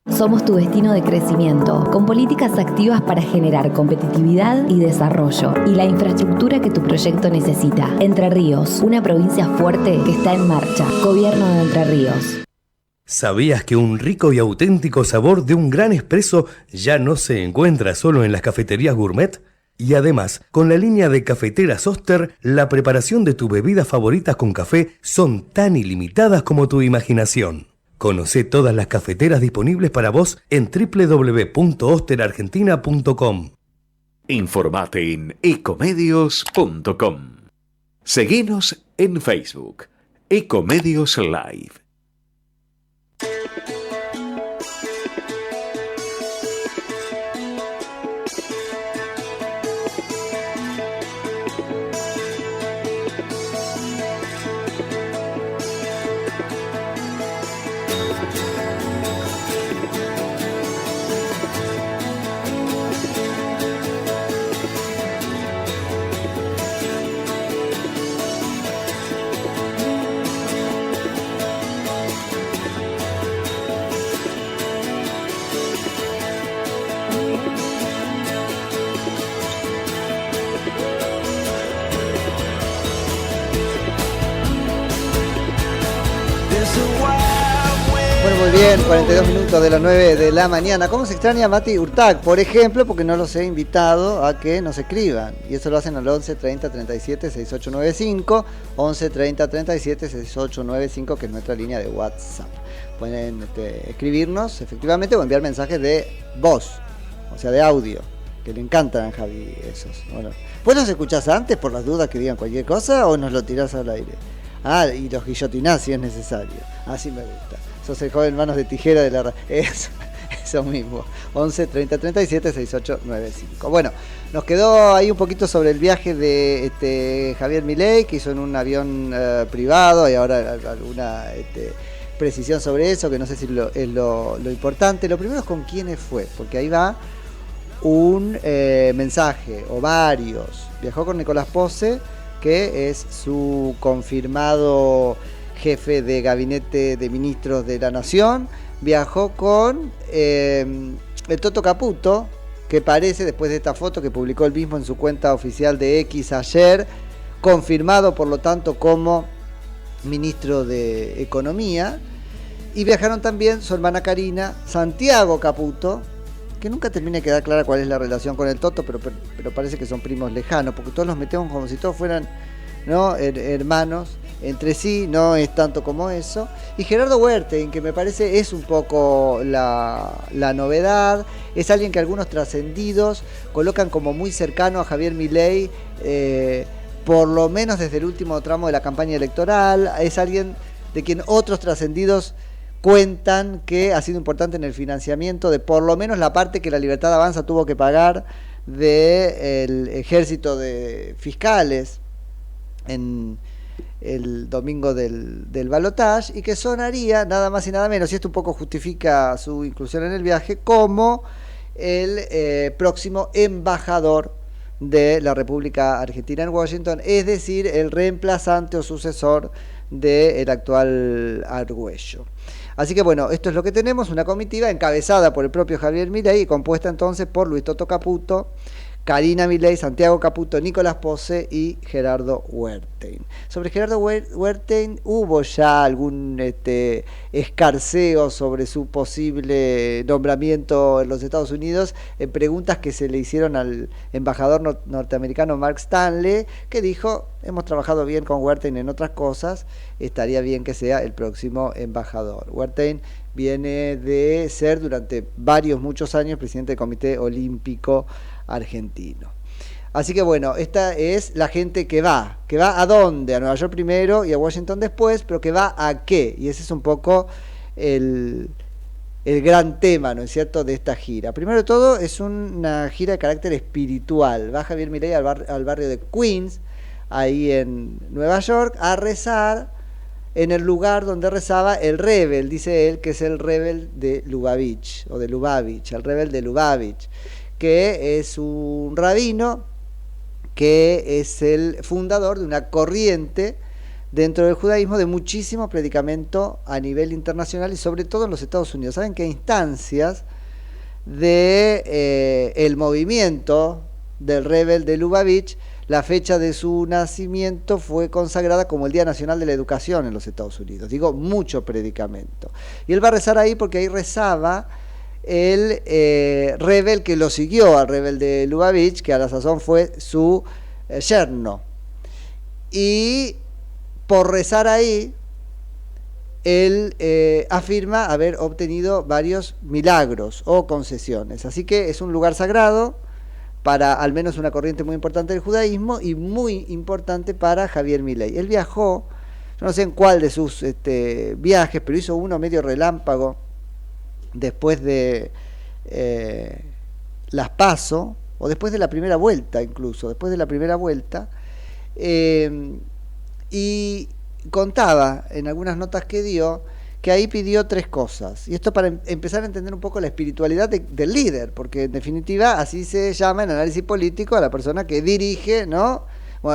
Somos tu destino de crecimiento, con políticas activas para generar competitividad y desarrollo, y la infraestructura que tu proyecto necesita. Entre Ríos, una provincia fuerte que está en marcha. Gobierno de Entre Ríos. ¿Sabías que un rico y auténtico sabor de un gran espresso ya no se encuentra solo en las cafeterías gourmet? Y además, con la línea de cafeteras Oster, la preparación de tus bebidas favoritas con café son tan ilimitadas como tu imaginación. Conocé todas las cafeteras disponibles para vos en www.osterargentina.com. Informate en ecomedios.com. Seguinos en Facebook, Ecomedios Live. muy bien, 42 minutos de las 9 de la mañana. ¿Cómo se extraña a Mati Urtac? Por ejemplo, porque no los he invitado a que nos escriban. Y eso lo hacen al 11 30 37 6895, 11 30 37 6895, que es nuestra línea de WhatsApp. Pueden escribirnos, efectivamente, o enviar mensajes de voz, o sea, de audio, que le encantan a Javi esos. Bueno, ¿vos los escuchás antes por las dudas que digan cualquier cosa o nos lo tirás al aire? Ah, y los guillotinás si es necesario. Así me gusta. Sos el joven manos de tijera de la... Eso mismo. 11 30 37 6895. Bueno, nos quedó ahí un poquito sobre el viaje de Javier Milei, que hizo en un avión privado, y ahora alguna precisión sobre eso, que no sé si es lo importante. Lo primero es con quiénes fue, porque ahí va un mensaje, o varios. Viajó con Nicolás Pose, que es su confirmado jefe de gabinete de ministros de la Nación. Viajó con el Toto Caputo, que parece, después de esta foto que publicó él mismo en su cuenta oficial de X ayer, confirmado por lo tanto como ministro de Economía. Y viajaron también su hermana Karina, Santiago Caputo, que nunca termina de quedar clara cuál es la relación con el Toto, pero parece que son primos lejanos, porque todos los metemos como si todos fueran, ¿no?, hermanos entre sí, no es tanto como eso. Y Gerardo Huertein, que me parece es un poco la novedad, es alguien que algunos trascendidos colocan como muy cercano a Javier Milei, por lo menos desde el último tramo de la campaña electoral. Es alguien de quien otros trascendidos cuentan que ha sido importante en el financiamiento de por lo menos la parte que la Libertad Avanza tuvo que pagar del ejército de fiscales en el domingo del balotaje, y que sonaría nada más y nada menos, y esto un poco justifica su inclusión en el viaje, como el próximo embajador de la República Argentina en Washington, es decir, el reemplazante o sucesor del actual Argüello. Así que bueno, esto es lo que tenemos, una comitiva encabezada por el propio Javier Milei y compuesta entonces por Luis Toto Caputo, Karina Milei, Santiago Caputo, Nicolás Pose y Gerardo Huertein. Sobre Gerardo Huertein hubo ya algún escarceo sobre su posible nombramiento en los Estados Unidos, en preguntas que se le hicieron al embajador norteamericano Mark Stanley, que dijo: hemos trabajado bien con Huertein en otras cosas, estaría bien que sea el próximo embajador. Huertein viene de ser durante muchos años presidente del Comité Olímpico Argentino. Así que bueno, esta es la gente que va ¿a dónde? A Nueva York primero y a Washington después, pero que va a qué, y ese es un poco el gran tema, ¿no es cierto?, de esta gira. Primero de todo, es una gira de carácter espiritual. Va Javier Milei al barrio de Queens, ahí en Nueva York, a rezar en el lugar donde rezaba el Rebel, dice él, que es el Rebel de Lubavitch, o de Lubavitch, el Rebel de Lubavitch, que es un rabino que es el fundador de una corriente dentro del judaísmo de muchísimo predicamento a nivel internacional y sobre todo en los Estados Unidos. Saben que a instancias de el movimiento del Rebel de Lubavitch, la fecha de su nacimiento fue consagrada como el Día Nacional de la Educación en los Estados Unidos. Digo, mucho predicamento. Y él va a rezar ahí porque ahí rezaba el Rebel que lo siguió al Rebel de Lubavitch, que a la sazón fue su yerno. Y por rezar ahí, él afirma haber obtenido varios milagros o concesiones. Así que es un lugar sagrado para al menos una corriente muy importante del judaísmo y muy importante para Javier Milei. Él viajó, yo no sé en cuál de sus viajes, pero hizo uno medio relámpago después de las PASO, o después de la primera vuelta incluso, después de la primera vuelta, y contaba en algunas notas que dio que ahí pidió 3 cosas, y esto para empezar a entender un poco la espiritualidad del líder, porque en definitiva así se llama en análisis político a la persona que dirige, ¿no?,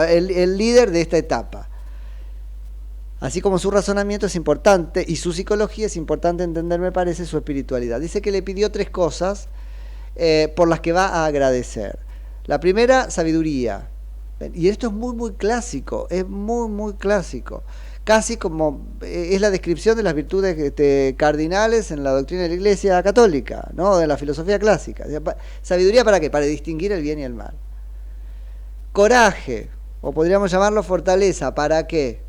el líder de esta etapa. Así como su razonamiento es importante y su psicología es importante entender, me parece, su espiritualidad. Dice que le pidió 3 cosas por las que va a agradecer. La primera, sabiduría. Y esto es muy, muy clásico, es muy, muy clásico. casi como es la descripción de las virtudes cardinales en la doctrina de la Iglesia católica, ¿no? En la filosofía clásica. Sabiduría, ¿para qué? Para distinguir el bien y el mal. Coraje, o podríamos llamarlo fortaleza, ¿para qué?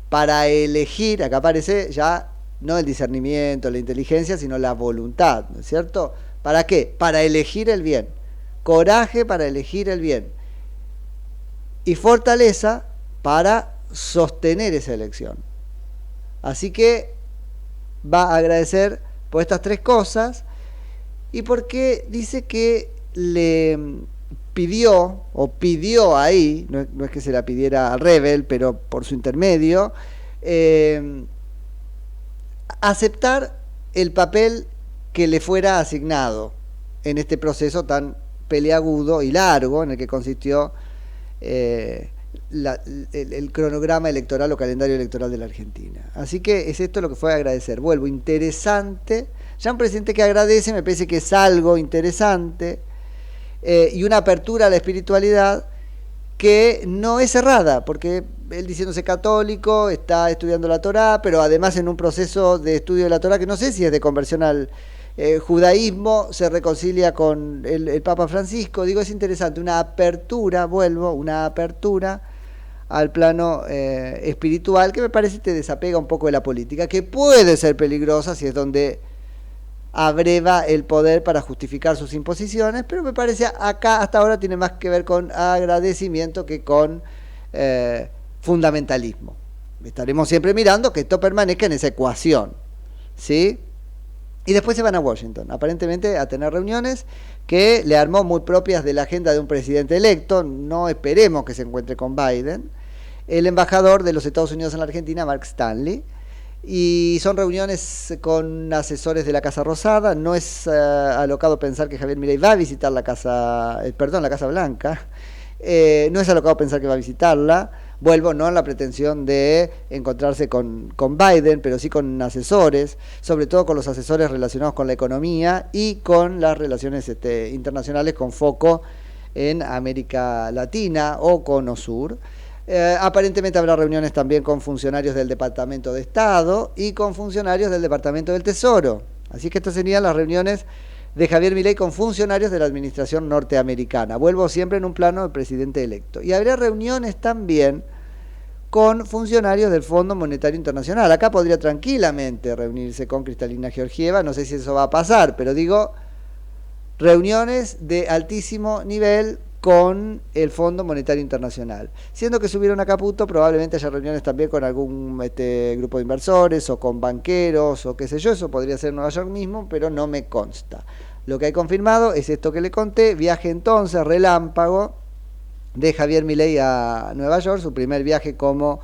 Para elegir, acá aparece ya no el discernimiento, la inteligencia, sino la voluntad, ¿no es cierto? ¿Para qué? Para elegir el bien. Coraje para elegir el bien. Y fortaleza para sostener esa elección. Así que va a agradecer por estas tres cosas y porque dice que le pidió ahí, no es que se la pidiera al Rebel, pero por su intermedio, aceptar el papel que le fuera asignado en este proceso tan peleagudo y largo en el que consistió el cronograma electoral o calendario electoral de la Argentina. Así que es esto lo que fue a agradecer. Vuelvo, interesante. Ya un presidente que agradece me parece que es algo interesante y una apertura a la espiritualidad que no es cerrada, porque él diciéndose católico, está estudiando la Torá, pero además en un proceso de estudio de la Torá que no sé si es de conversión al judaísmo, se reconcilia con el Papa Francisco. Digo, es interesante, una apertura al plano espiritual que me parece te desapega un poco de la política, que puede ser peligrosa si es donde abreva el poder para justificar sus imposiciones, pero me parece acá hasta ahora tiene más que ver con agradecimiento que con fundamentalismo. Estaremos siempre mirando que esto permanezca en esa ecuación, ¿sí? Y después se van a Washington, aparentemente a tener reuniones que le armó muy propias de la agenda de un presidente electo. No esperemos que se encuentre con Biden, el embajador de los Estados Unidos en la Argentina, Mark Stanley, y son reuniones con asesores de la Casa Rosada. No es alocado pensar que Javier Milei va a visitar la Casa Blanca, no es alocado pensar que va a visitarla. Vuelvo, no en la pretensión de encontrarse con Biden, pero sí con asesores, sobre todo con los asesores relacionados con la economía y con las relaciones internacionales con foco en América Latina o Cono Sur. Aparentemente habrá reuniones también con funcionarios del Departamento de Estado y con funcionarios del Departamento del Tesoro. Así que estas serían las reuniones de Javier Milei con funcionarios de la administración norteamericana. Vuelvo siempre en un plano del presidente electo. Y habrá reuniones también con funcionarios del Fondo Monetario Internacional. Acá podría tranquilamente reunirse con Cristalina Georgieva, no sé si eso va a pasar, pero digo, reuniones de altísimo nivel con el Fondo Monetario Internacional. Siendo que subieron a Caputo, probablemente haya reuniones también con algún grupo de inversores o con banqueros o qué sé yo, eso podría ser en Nueva York mismo, pero no me consta. Lo que hay confirmado es esto que le conté, viaje entonces relámpago de Javier Milei a Nueva York, su primer viaje como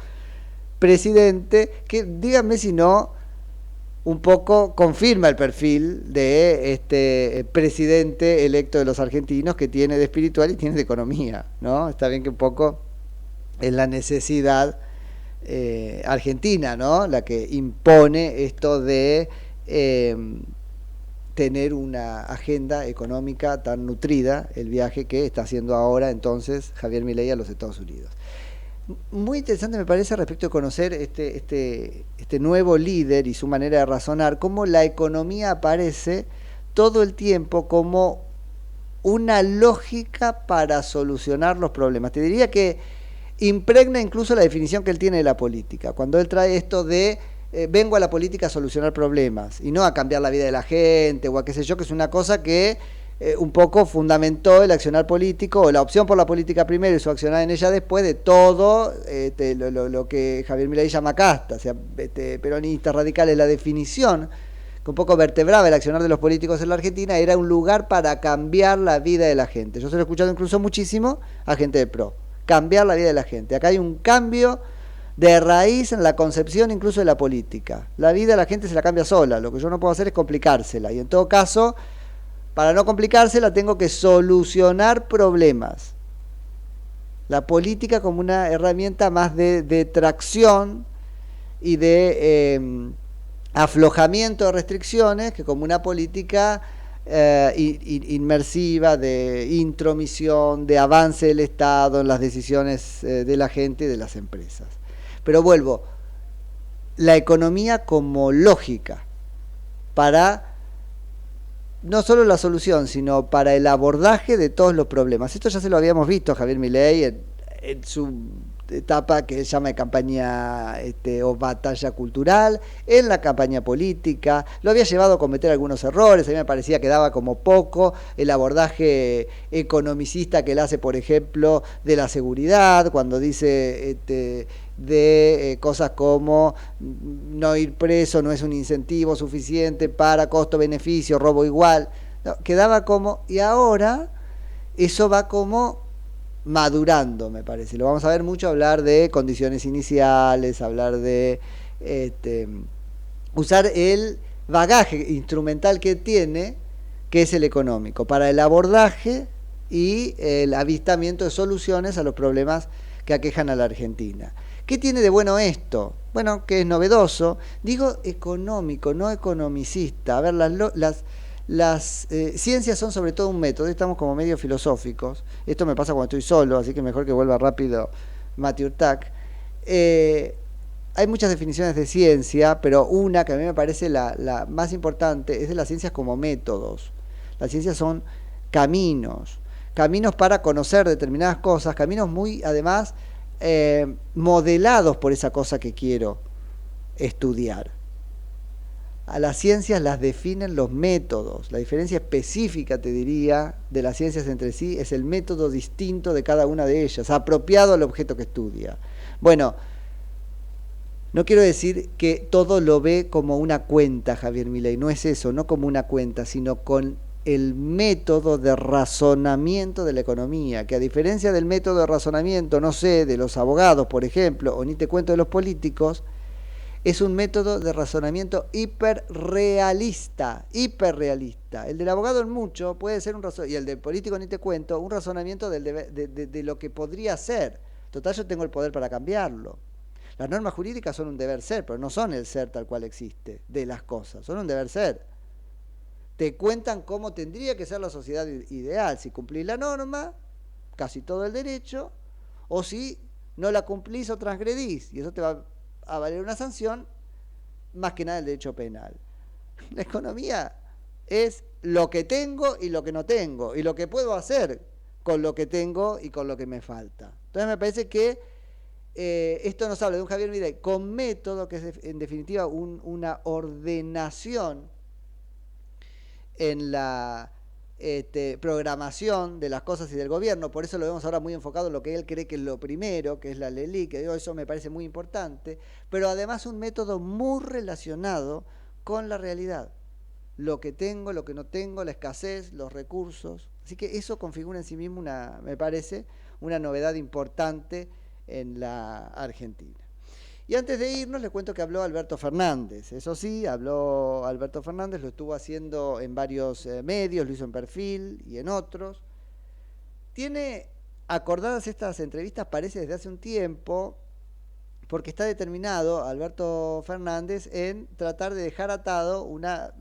presidente, que díganme si no, un poco confirma el perfil de este presidente electo de los argentinos, que tiene de espiritual y tiene de economía, ¿no? Está bien que un poco es la necesidad argentina, ¿no?, la que impone esto de tener una agenda económica tan nutrida, el viaje que está haciendo ahora entonces Javier Milei a los Estados Unidos. Muy interesante me parece respecto de conocer este nuevo líder y su manera de razonar, cómo la economía aparece todo el tiempo como una lógica para solucionar los problemas. Te diría que impregna incluso la definición que él tiene de la política, cuando él trae esto de vengo a la política a solucionar problemas y no a cambiar la vida de la gente o a qué sé yo, que es una cosa que un poco fundamentó el accionar político o la opción por la política primero y su accionar en ella después de todo lo que Javier Milei llama casta, o sea, peronista, radical. La definición que un poco vertebraba el accionar de los políticos en la Argentina era un lugar para cambiar la vida de la gente. Yo se lo he escuchado incluso muchísimo a gente de PRO, cambiar la vida de la gente. Acá hay un cambio de raíz en la concepción incluso de la política. La vida de la gente se la cambia sola, lo que yo no puedo hacer es complicársela, y en todo caso, para no complicársela tengo que solucionar problemas. La política como una herramienta más de tracción y de aflojamiento de restricciones que como una política inmersiva, de intromisión, de avance del Estado en las decisiones de la gente y de las empresas. Pero vuelvo, la economía como lógica para no solo la solución, sino para el abordaje de todos los problemas. Esto ya se lo habíamos visto a Javier Milei en su etapa que se llama de campaña o batalla cultural, en la campaña política. Lo había llevado a cometer algunos errores, a mí me parecía que daba como poco el abordaje economicista que él hace, por ejemplo, de la seguridad, cuando dice de cosas como no ir preso no es un incentivo suficiente para costo-beneficio, robo igual. No, quedaba como, y ahora eso va como madurando, me parece. Lo vamos a ver mucho hablar de condiciones iniciales, hablar de usar el bagaje instrumental que tiene, que es el económico, para el abordaje y el avistamiento de soluciones a los problemas que aquejan a la Argentina. ¿Qué tiene de bueno esto? Bueno, que es novedoso. Digo económico, no economicista. A ver, las ciencias son sobre todo un método, estamos como medio filosóficos. Esto me pasa cuando estoy solo, así que mejor que vuelva rápido Mati Urtac. Hay muchas definiciones de ciencia, pero una que a mí me parece la más importante es de las ciencias como métodos. Las ciencias son caminos para conocer determinadas cosas, caminos muy, además, modelados por esa cosa que quiero estudiar. A las ciencias las definen los métodos. La diferencia específica, te diría, de las ciencias entre sí es el método distinto de cada una de ellas, apropiado al objeto que estudia. Bueno, no quiero decir que todo lo ve como una cuenta, Javier Milei, no es eso, no como una cuenta, sino con el método de razonamiento de la economía, que a diferencia del método de razonamiento, no sé, de los abogados, por ejemplo, o ni te cuento de los políticos, es un método de razonamiento hiperrealista. El del abogado en mucho puede ser un razonamiento, y el del político ni te cuento, un razonamiento de lo que podría ser. Total, yo tengo el poder para cambiarlo. Las normas jurídicas son un deber ser, pero no son el ser tal cual existe de las cosas, son un deber ser. Te cuentan cómo tendría que ser la sociedad ideal, si cumplís la norma, casi todo el derecho, o si no la cumplís o transgredís, y eso te va a valer una sanción, más que nada el derecho penal. La economía es lo que tengo y lo que no tengo, y lo que puedo hacer con lo que tengo y con lo que me falta. Entonces me parece que esto nos habla de un Javier Milei con método, que es en definitiva una ordenación en la programación de las cosas y del gobierno. Por eso lo vemos ahora muy enfocado en lo que él cree que es lo primero, que es la LELIC, que eso me parece muy importante, pero además un método muy relacionado con la realidad, lo que tengo, lo que no tengo, la escasez, los recursos. Así que eso configura en sí mismo me parece una novedad importante en la Argentina. Y antes de irnos, les cuento que habló Alberto Fernández. Eso sí, habló Alberto Fernández, lo estuvo haciendo en varios medios, lo hizo en Perfil y en otros. Tiene acordadas estas entrevistas, parece desde hace un tiempo, porque está determinado Alberto Fernández en tratar de dejar atado una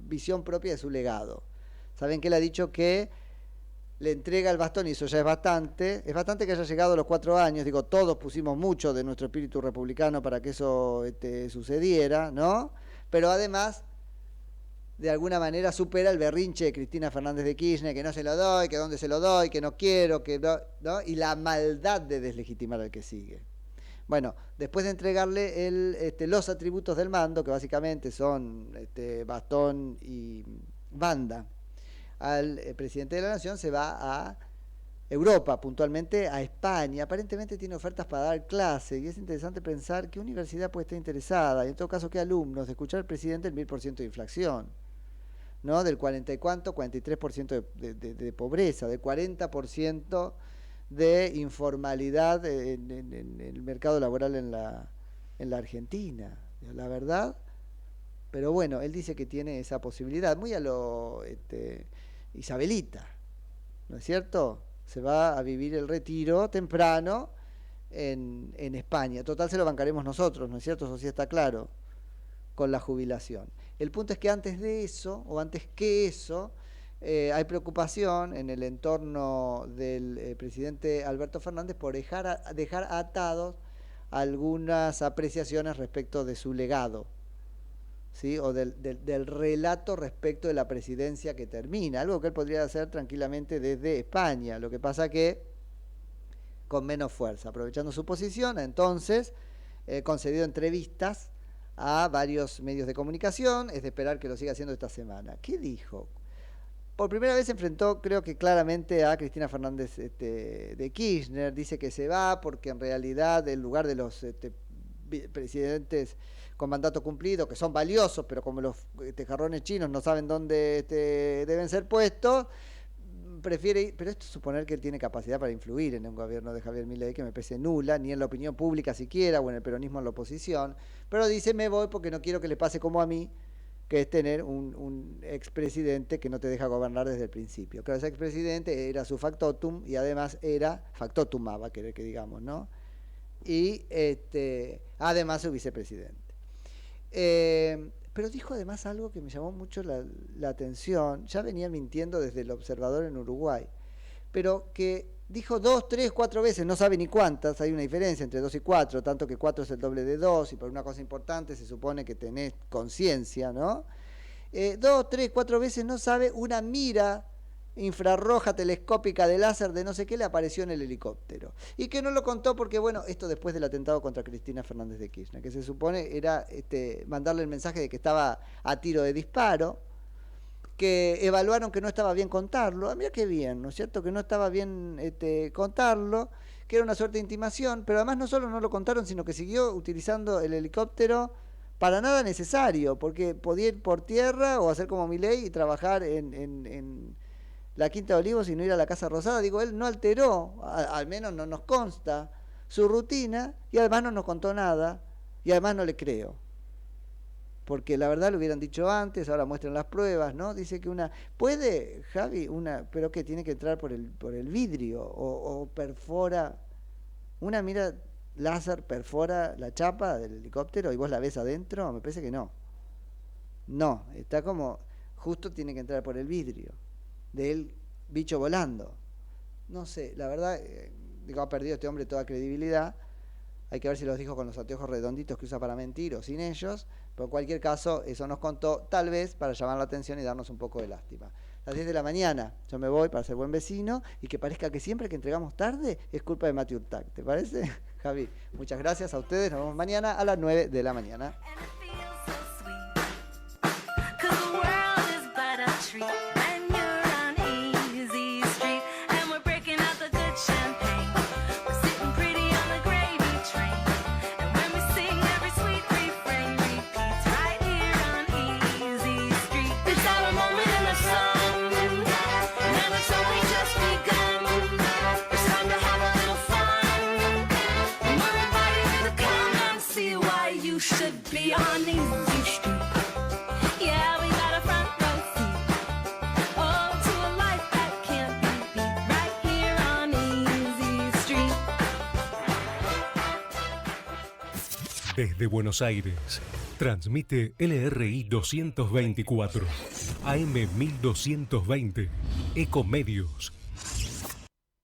visión propia de su legado. Saben que él ha dicho que le entrega el bastón, y eso ya es bastante que haya llegado a los 4 años, digo, todos pusimos mucho de nuestro espíritu republicano para que eso sucediera, ¿no? Pero además, de alguna manera supera el berrinche de Cristina Fernández de Kirchner, que no se lo doy, que dónde se lo doy, que no quiero, que no, y la maldad de deslegitimar al que sigue. Bueno, después de entregarle los atributos del mando, que básicamente son bastón y banda, al presidente de la Nación, se va a Europa, puntualmente a España. Aparentemente tiene ofertas para dar clase, y es interesante pensar qué universidad puede estar interesada, y en todo caso qué alumnos, de escuchar al presidente el 1000% de inflación, ¿no? Del 43% de pobreza, del 40% de informalidad en el mercado laboral en la Argentina. La verdad, pero bueno, él dice que tiene esa posibilidad, muy a lo Isabelita, ¿no es cierto? Se va a vivir el retiro temprano en España. Total, se lo bancaremos nosotros, ¿no es cierto? Eso sí está claro, con la jubilación. El punto es que antes de eso, o antes que eso, hay preocupación en el entorno del presidente Alberto Fernández por dejar atados algunas apreciaciones respecto de su legado, ¿sí? O del relato respecto de la presidencia que termina, algo que él podría hacer tranquilamente desde España. Lo que pasa que con menos fuerza, aprovechando su posición, entonces concedió entrevistas a varios medios de comunicación. Es de esperar que lo siga haciendo esta semana. ¿Qué dijo? Por primera vez se enfrentó, creo que claramente, a Cristina Fernández de Kirchner. Dice que se va porque en realidad el lugar de los presidentes con mandato cumplido, que son valiosos, pero como los jarrones chinos no saben dónde deben ser puestos, prefiere ir. Pero esto es suponer que él tiene capacidad para influir en un gobierno de Javier Milei, que me parece nula, ni en la opinión pública siquiera, o en el peronismo en la oposición. Pero dice, me voy porque no quiero que le pase como a mí, que es tener un expresidente que no te deja gobernar desde el principio. Claro, ese expresidente era su factotum, y además era factotum, va a querer que digamos, ¿no? Y además su vicepresidente. Pero dijo además algo que me llamó mucho la atención. Ya venía mintiendo desde El Observador en Uruguay, pero que dijo 2, 3, 4 veces, no sabe ni cuántas, hay una diferencia entre 2 y 4, tanto que 4 es el doble de 2, y por una cosa importante se supone que tenés conciencia, ¿no? 2, 3, 4 veces no sabe una mira infrarroja telescópica de láser de no sé qué le apareció en el helicóptero, y que no lo contó porque, bueno, esto después del atentado contra Cristina Fernández de Kirchner, que se supone era mandarle el mensaje de que estaba a tiro de disparo, que evaluaron que no estaba bien contarlo. Mira qué bien, ¿no es cierto? Que no estaba bien contarlo, que era una suerte de intimación, pero además no solo no lo contaron, sino que siguió utilizando el helicóptero para nada necesario, porque podía ir por tierra o hacer como Milei y trabajar en la Quinta de Olivos y no ir a la Casa Rosada. Digo, él no alteró, al menos no nos consta, su rutina, y además no nos contó nada, y además no le creo. Porque la verdad lo hubieran dicho antes, ahora muestran las pruebas, ¿no? Dice que puede, Javi, pero que tiene que entrar por el vidrio, o perfora, una mira láser perfora la chapa del helicóptero y vos la ves adentro. Me parece que no. No, está como, justo tiene que entrar por el vidrio del bicho volando. No sé, la verdad, ha perdido este hombre toda credibilidad. Hay que ver si los dijo con los anteojos redonditos que usa para mentir o sin ellos, pero en cualquier caso eso nos contó, tal vez para llamar la atención y darnos un poco de lástima. A las 10 de la mañana yo me voy para ser buen vecino y que parezca que siempre que entregamos tarde es culpa de Mati Urtac. ¿Te parece, Javi? Muchas gracias a ustedes, nos vemos mañana a las 9 de la mañana. Should be on Easy Street. Yeah, we got a front row seat. Oh, to a life that can't be beat. Right here on Easy Street. Desde Buenos Aires, transmite LRI 224, AM 1220, Ecomedios.